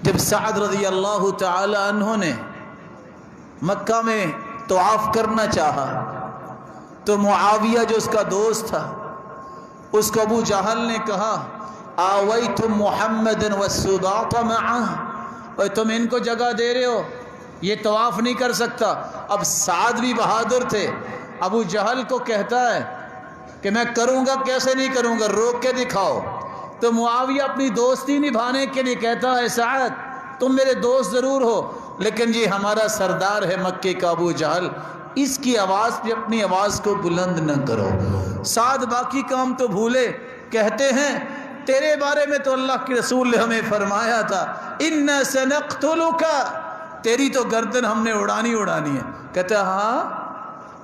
جب سعد رضی اللہ تعالی عنہ نے مکہ میں طواف کرنا چاہا تو معاویہ جو اس کا دوست تھا، اس کو ابو جہل نے کہا آویتم محمد والسباط معہ، اور تم ان کو جگہ دے رہے ہو، یہ طواف نہیں کر سکتا۔ اب سعد بھی بہادر تھے، ابو جہل کو کہتا ہے کہ میں کروں گا، کیسے نہیں کروں گا، روک کے دکھاؤ۔ تو معاویہ اپنی دوستی نبھانے کے لیے کہتا ہے سعد تم میرے دوست ضرور ہو لیکن جی ہمارا سردار ہے مکے کا ابو جہل، اس کی آواز پہ اپنی آواز کو بلند نہ کرو۔ سعد باقی کام تو بھولے، کہتے ہیں تیرے بارے میں تو اللہ کے رسول نے ہمیں فرمایا تھا اِنَّا سَنَقْتُلُكَ، تیری تو گردن ہم نے اڑانی ہے۔ کہتا ہاں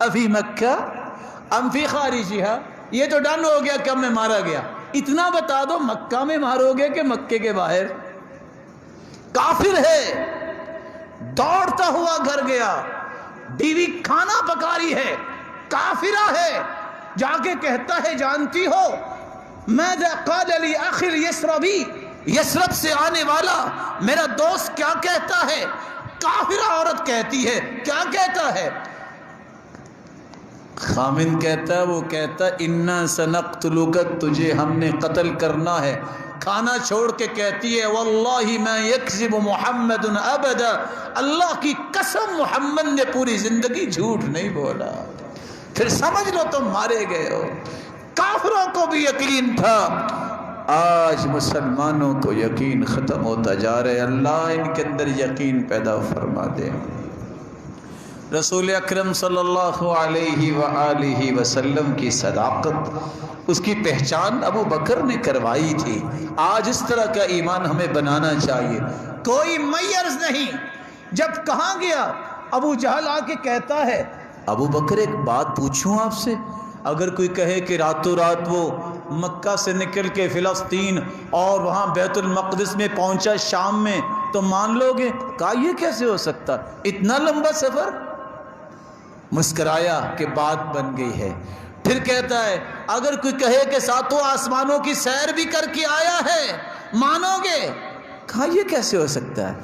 افی مکہ ام فی خارجہا، یہ تو ڈن ہو گیا کہ ہم میں مارا گیا، اتنا بتا دو مکہ میں مارو گے کہ مکے کے باہر؟ کافر ہے، دوڑتا ہوا گھر گیا، بیوی کھانا پکا رہی ہے، کافرہ ہے، جا کے کہتا ہے جانتی ہو ماذا قال لی اخی الیسربی، یسرب سے آنے والا میرا دوست کیا کہتا ہے؟ کافرہ عورت کہتی ہے، کیا کہتا ہے؟ خامن کہتا ہے، وہ کہتا ہے اِنَّا سَنَقْتُلُكَ، تجھے ہم نے قتل کرنا ہے۔ کھانا چھوڑ کے کہتی ہے واللہ ما یکذب محمد ابدا، اللہ کی قسم محمد نے پوری زندگی جھوٹ نہیں بولا۔ پھر سمجھ لو تم مارے گئے ہو۔ کافروں کو بھی یقین تھا، آج مسلمانوں کو یقین ختم ہوتا جا رہے۔ اللہ ان کے اندر یقین پیدا فرما دے۔ رسول اکرم صلی اللہ علیہ وآلہ وسلم کی صداقت، اس کی پہچان ابو بکر نے کروائی تھی۔ آج اس طرح کا ایمان ہمیں بنانا چاہیے، کوئی میرز نہیں۔ جب کہاں گیا ابو جہل آ کے کہتا ہے ابو بکر ایک بات پوچھوں آپ سے، اگر کوئی کہے کہ راتوں رات وہ مکہ سے نکل کے فلسطین اور وہاں بیت المقدس میں پہنچا شام میں، تو مان لو گے؟ کہا یہ کیسے ہو سکتا، اتنا لمبا سفر؟ مسکرایا کہ بات بن گئی ہے۔ پھر کہتا ہے اگر کوئی کہے کہ ساتوں آسمانوں کی سیر بھی کر کے آیا ہے، مانو گے؟ کہا یہ کیسے ہو سکتا ہے؟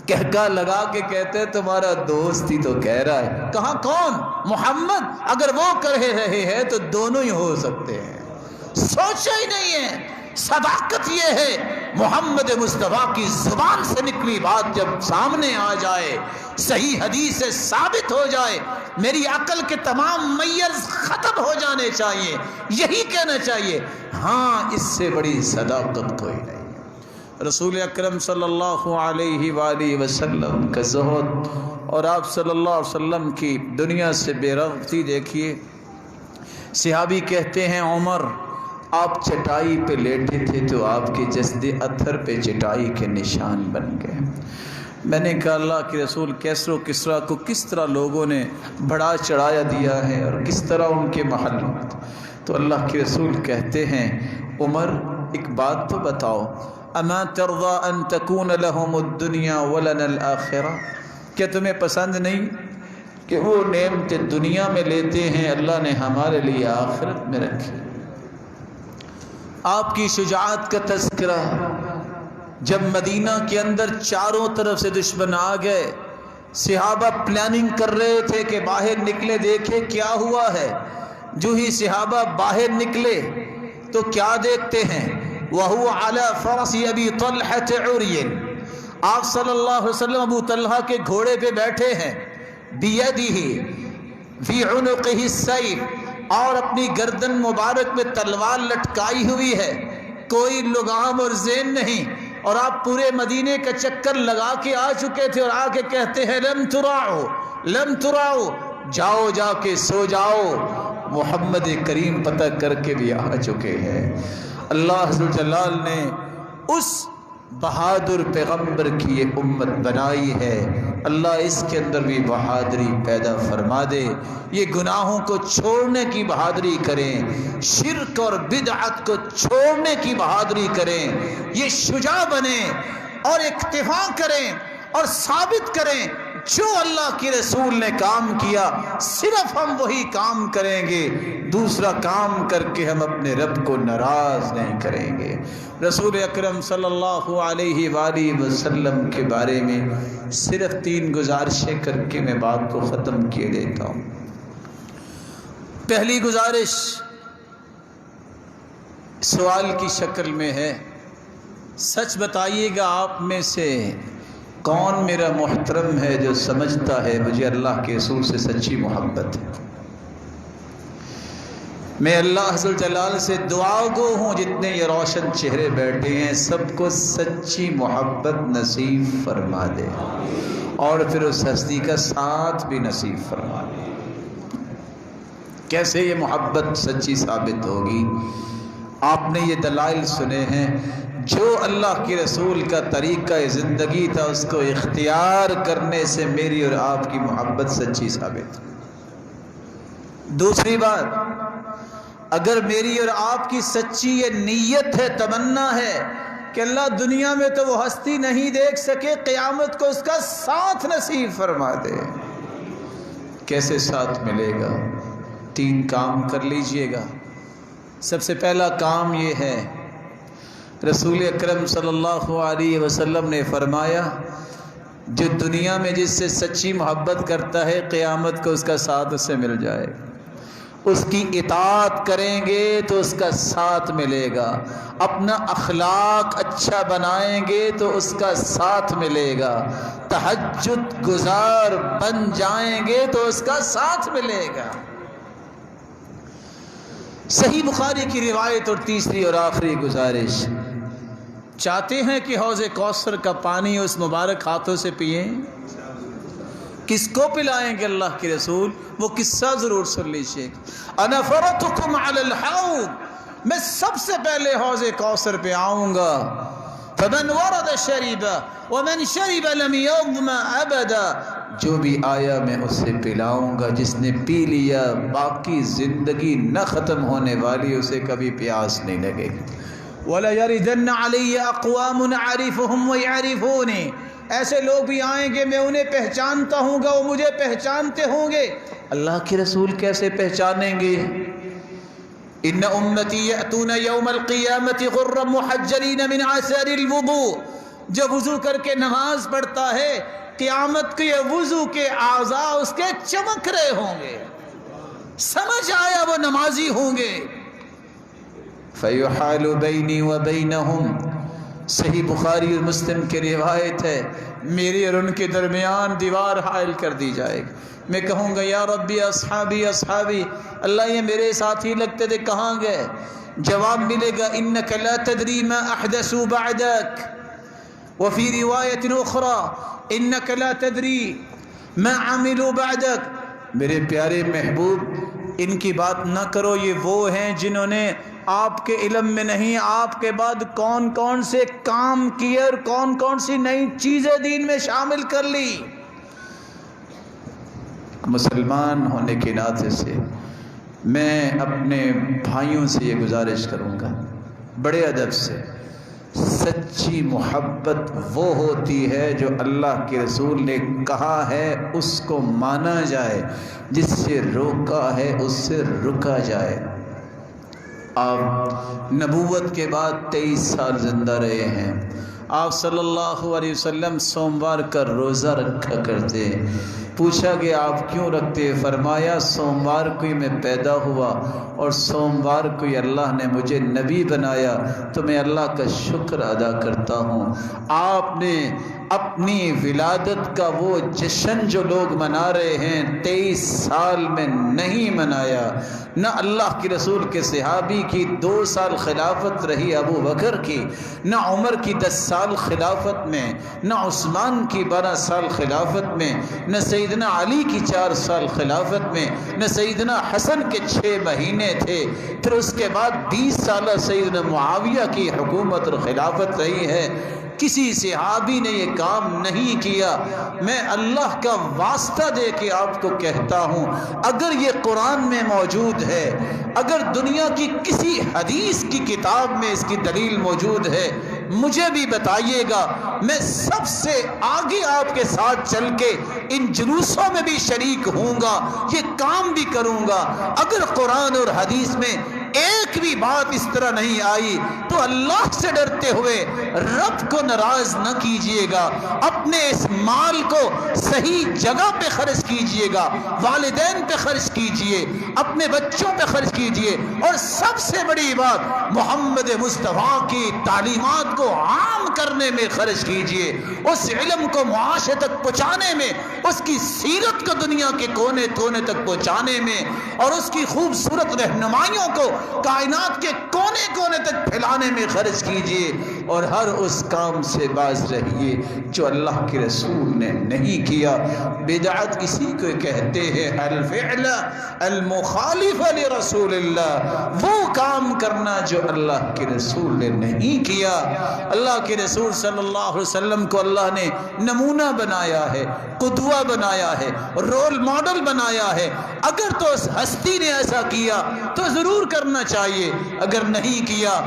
کہکا لگا کے کہتے ہیں تمہارا دوست ہی تو کہہ رہا ہے۔ کہا کون؟ محمد، اگر وہ کہہ رہے ہیں تو دونوں ہی ہو سکتے ہیں۔ سوچا ہی نہیں ہے۔ صداقت یہ ہے محمد مصطفیٰ کی زبان سے نکلی بات جب سامنے آ جائے، صحیح حدیث سے ثابت ہو جائے، میری عقل کے تمام میرز ختم ہو جانے چاہیے، یہی کہنا چاہیے، ہاں اس سے بڑی صداقت کوئی نہیں۔ رسول اکرم صلی اللہ علیہ وآلہ وسلم کا زہد اور آپ صلی اللہ علیہ وسلم کی دنیا سے بے رغبتی دیکھیے۔ صحابی کہتے ہیں عمر آپ چٹائی پہ لیٹے تھے تو آپ کے جسد اتھر پہ چٹائی کے نشان بن گئے۔ میں نے کہا اللہ کے رسول کیسر و کسریٰ کو کس طرح لوگوں نے بڑا چڑھایا دیا ہے اور کس طرح ان کے محل، تو اللہ کے رسول کہتے ہیں عمر ایک بات تو بتاؤ، اما ترضى ان تكون لهم الدنيا ولنا الاخرہ، کیا تمہیں پسند نہیں کہ وہ نعمتیں دنیا میں لیتے ہیں اللہ نے ہمارے لیے آخرت میں رکھی؟ آپ کی شجاعت کا تذکرہ، جب مدینہ کے اندر چاروں طرف سے دشمن آ گئے، صحابہ پلاننگ کر رہے تھے کہ باہر نکلے دیکھے کیا ہوا ہے. جو ہی صحابہ باہر نکلے تو کیا دیکھتے ہیں؟ وَهُوَ عَلَى فَرَسِ أَبِي طَلْحَةَ عُرْيًا، آپ صلی اللہ علیہ وسلم ابو طلحہ کے گھوڑے پہ بیٹھے ہیں. بِيَدِهِ فِي عُنُقِهِ السَّيْفُ، اور اپنی گردن مبارک میں تلوار لٹکائی ہوئی ہے، کوئی لگام اور زین نہیں. اور آپ پورے مدینے کا چکر لگا کے آ چکے تھے اور آ کے کہتے ہیں لم تراؤ لم تراؤ، جاؤ جا کے سو جاؤ. محمد کریم پتہ کر کے بھی آ چکے ہیں. اللہ ذوالجلال نے اس بہادر پیغمبر کی یہ امت بنائی ہے. اللہ اس کے اندر بھی بہادری پیدا فرما دے. یہ گناہوں کو چھوڑنے کی بہادری کریں، شرک اور بدعت کو چھوڑنے کی بہادری کریں. یہ شجاع بنیں اور اکتفا کریں اور ثابت کریں جو اللہ کے رسول نے کام کیا صرف ہم وہی کام کریں گے، دوسرا کام کر کے ہم اپنے رب کو ناراض نہیں کریں گے. رسول اکرم صلی اللہ علیہ وآلہ وسلم کے بارے میں صرف 3 گزارشیں کر کے میں بات کو ختم کیے دیتا ہوں. پہلی گزارش سوال کی شکل میں ہے، سچ بتائیے گا آپ میں سے کون میرا محترم ہے جو سمجھتا ہے مجھے اللہ کے رسول سے سچی محبت ہے؟ میں اللہ عز و جلال سے دعا گو ہوں جتنے یہ روشن چہرے بیٹھے ہیں سب کو سچی محبت نصیب فرما دے اور پھر اس ہستی کا ساتھ بھی نصیب فرما دے. کیسے یہ محبت سچی ثابت ہوگی؟ آپ نے یہ دلائل سنے ہیں. جو اللہ کے رسول کا طریقہ زندگی تھا اس کو اختیار کرنے سے میری اور آپ کی محبت سچی ثابت. دوسری بات، اگر میری اور آپ کی سچی یہ نیت ہے، تمنا ہے کہ اللہ دنیا میں تو وہ ہستی نہیں دیکھ سکے، قیامت کو اس کا ساتھ نصیب فرما دے. کیسے ساتھ ملے گا؟ 3 کام کر لیجئے گا. سب سے پہلا کام یہ ہے، رسول اکرم صلی اللہ علیہ وسلم نے فرمایا جو دنیا میں جس سے سچی محبت کرتا ہے قیامت کو اس کا ساتھ اس سے مل جائے گا. اس کی اطاعت کریں گے تو اس کا ساتھ ملے گا، اپنا اخلاق اچھا بنائیں گے تو اس کا ساتھ ملے گا، تہجد گزار بن جائیں گے تو اس کا ساتھ ملے گا. صحیح بخاری کی روایت. اور تیسری اور آخری گزارش، چاہتے ہیں کہ حوض کوثر کا پانی اس مبارک ہاتھوں سے پئیں؟ کس کو پلائیں گے اللہ کے رسول؟ وہ قصہ ضرور سن لیجیے. انا فرطکم علی الحوض، میں سب سے پہلے حوض کوثر پہ آؤں گا. فمن ورد شرب ومن شرب لم يظمأ ابدا، جو بھی آیا میں اسے پلاؤں گا، جس نے پی لیا باقی زندگی نہ ختم ہونے والی، اسے کبھی پیاس نہیں لگے گی. وَلَيَرِدَنَّ عَلَيَّ أَقْوَامٌ أَعْرِفُهُمْ وَيَعْرِفُونِ، ایسے لوگ بھی آئیں گے میں انہیں پہچانتا ہوں گا وہ مجھے پہچانتے ہوں گے. اللہ کے رسول کیسے پہچانیں گے؟ ان امتی یأتون یوم القیامت غرا محجلین من اثر الوضوء، جو وضو کر کے نماز پڑھتا ہے قیامت کے وضو کے اعضاء اس کے چمک رہے ہوں گے. سمجھ آیا وہ نمازی ہوں گے. فَيُحَالُ بَيْنِي وَبَيْنَهُمْ، صحیح بخاری اور مسلم کی روایت ہے، میرے اور ان کے درمیان دیوار حائل کر دی جائے گی. میں کہوں گا یا ربی اصحابی اصحابی، اللہ یہ میرے ساتھی لگتے تھے کہاں گئے؟ جواب ملے گا انک لا تدری ما احدثوا بعدک، وفی روایت اخرى انک لا تدری ما عملوا بعدک. میرے پیارے محبوب ان کی بات نہ کرو، یہ وہ ہیں جنہوں نے آپ کے علم میں نہیں آپ کے بعد کون کون سے کام کیے اور کون کون سی نئی چیزیں دین میں شامل کر لی. مسلمان ہونے کے ناطے سے میں اپنے بھائیوں سے یہ گزارش کروں گا بڑے ادب سے، سچی محبت وہ ہوتی ہے جو اللہ کے رسول نے کہا ہے اس کو مانا جائے، جس سے روکا ہے اس سے رکا جائے. آپ نبوت کے بعد 23 سال زندہ رہے ہیں، آپ صلی اللہ علیہ وسلم سوموار کا روزہ رکھا کرتے. پوچھا کہ آپ کیوں رکھتے؟ فرمایا سوموار کو ہی میں پیدا ہوا اور سوموار کو ہی اللہ نے مجھے نبی بنایا تو میں اللہ کا شکر ادا کرتا ہوں. آپ نے اپنی ولادت کا وہ جشن جو لوگ منا رہے ہیں 23 سال میں نہیں منایا. نہ اللہ کے رسول کے صحابی کی 2 سال خلافت رہی ابو بکر کی، نہ عمر کی 10 سال خلافت میں، نہ عثمان کی 12 سال خلافت میں، نہ سیدنا علی کی 4 سال خلافت میں، نہ سیدنا حسن کے 6 مہینے تھے. پھر اس کے بعد 20 سالہ سیدنا معاویہ کی حکومت اور خلافت رہی ہے. کسی صحابی نے یہ کام نہیں کیا. میں اللہ کا واسطہ دے کے آپ کو کہتا ہوں، اگر یہ قرآن میں موجود ہے، اگر دنیا کی کسی حدیث کی کتاب میں اس کی دلیل موجود ہے، مجھے بھی بتائیے گا. میں سب سے آگے آپ کے ساتھ چل کے ان جلوسوں میں بھی شریک ہوں گا، یہ کام بھی کروں گا. اگر قرآن اور حدیث میں ایک بھی بات اس طرح نہیں آئی تو اللہ سے ڈرتے ہوئے رب کو ناراض نہ کیجئے گا. اپنے اس مال کو صحیح جگہ پہ خرچ کیجئے گا، والدین پہ خرچ کیجئے، اپنے بچوں پہ خرچ کیجئے، اور سب سے بڑی بات محمد مصطفیٰ کی تعلیمات کو عام کرنے میں خرچ کیجئے. اس علم کو معاشرے تک پہنچانے میں، اس کی سیرت کو دنیا کے کونے کونے تک پہنچانے میں، اور اس کی خوبصورت رہنمائیوں کو کائنات کے کونے کونے تک پھیلانے میں خرچ کیجئے. اور ہر اس کام سے باز رہیے جو اللہ کے رسول نے نہیں کیا. بدعت اسی کو کہتے ہیں، الفعل المخالف لرسول اللہ، وہ کام کرنا جو اللہ کے رسول نے نہیں کیا. اللہ کے رسول صلی اللہ علیہ وسلم کو اللہ نے نمونہ بنایا ہے، قدوہ بنایا ہے، رول ماڈل بنایا ہے. اگر تو اس ہستی نے ایسا کیا تو ضرور کرنا چاہیے، اگر نہیں کیا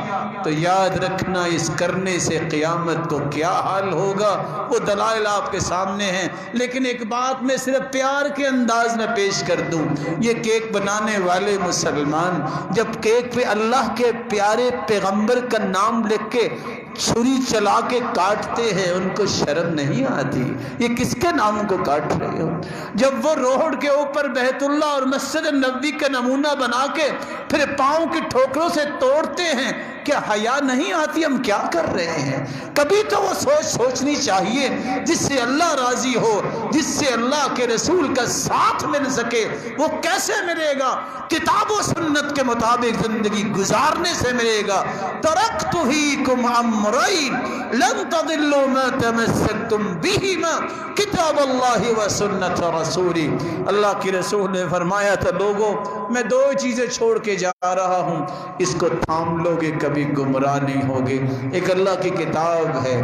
تو یاد رکھنا اس کرنے سے قیامت کو کیا حال ہوگا. وہ دلائل آپ کے سامنے ہیں. لیکن ایک بات میں صرف پیار کے انداز میں پیش کر دوں، یہ کیک بنانے والے مسلمان جب کیک پہ اللہ کے پیارے پیغمبر کا نام لکھ کے چھری چلا کے کاٹتے ہیں، ان کو شرم نہیں آتی؟ یہ کس کے نام کو کاٹ رہے ہو؟ جب وہ روڈ کے اوپر بیت اللہ اور مسجد نبوی کا نمونہ بنا کے پھر پاؤں کی ٹھوکروں سے توڑتے ہیں، کیا حیا نہیں آتی؟ ہم کیا کر رہے ہیں؟ کبھی تو وہ سوچنی چاہیے جس سے اللہ راضی ہو، جس سے اللہ کے رسول کا ساتھ مل سکے. وہ کیسے ملے گا؟ کتاب و سنت کے مطابق زندگی گزارنے سے ملے گا. ترکت فیکم امرین لن تضلوا ما تمسکتم بہما کتاب اللہ و سنت رسولی. اللہ کے رسول نے فرمایا تھا، لوگوں میں 2 چیزیں چھوڑ کے جا رہا ہوں، اس کو تھام لوگے کبھی گمراہ نہیں ہوگے. ایک اللہ کی کتاب ہے،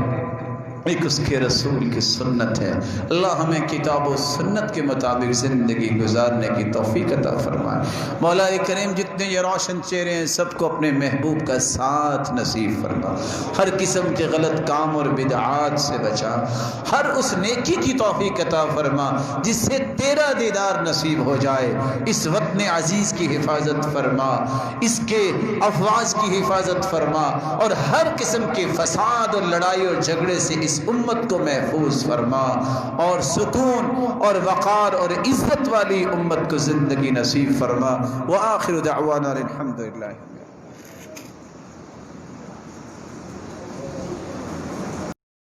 ایک اس کے رسول کی سنت ہے. اللہ ہمیں کتاب و سنت کے مطابق زندگی گزارنے کی توفیق عطا فرمائے. مولا کریم جتنے یہ روشن چہرے ہیں سب کو اپنے محبوب کا ساتھ نصیب فرما. ہر قسم کے غلط کام اور بدعات سے بچا. ہر اس نیکی کی توفیق عطا فرما جس سے تیرا دیدار نصیب ہو جائے. اس وطن عزیز کی حفاظت فرما، اس کے افواج کی حفاظت فرما، اور ہر قسم کے فساد اور لڑائی اور جھگڑے سے اس امت کو محفوظ فرما، اور سکون اور وقار اور عزت والی امت کو زندگی نصیب فرما. وآخر دعوانا الحمدللہ.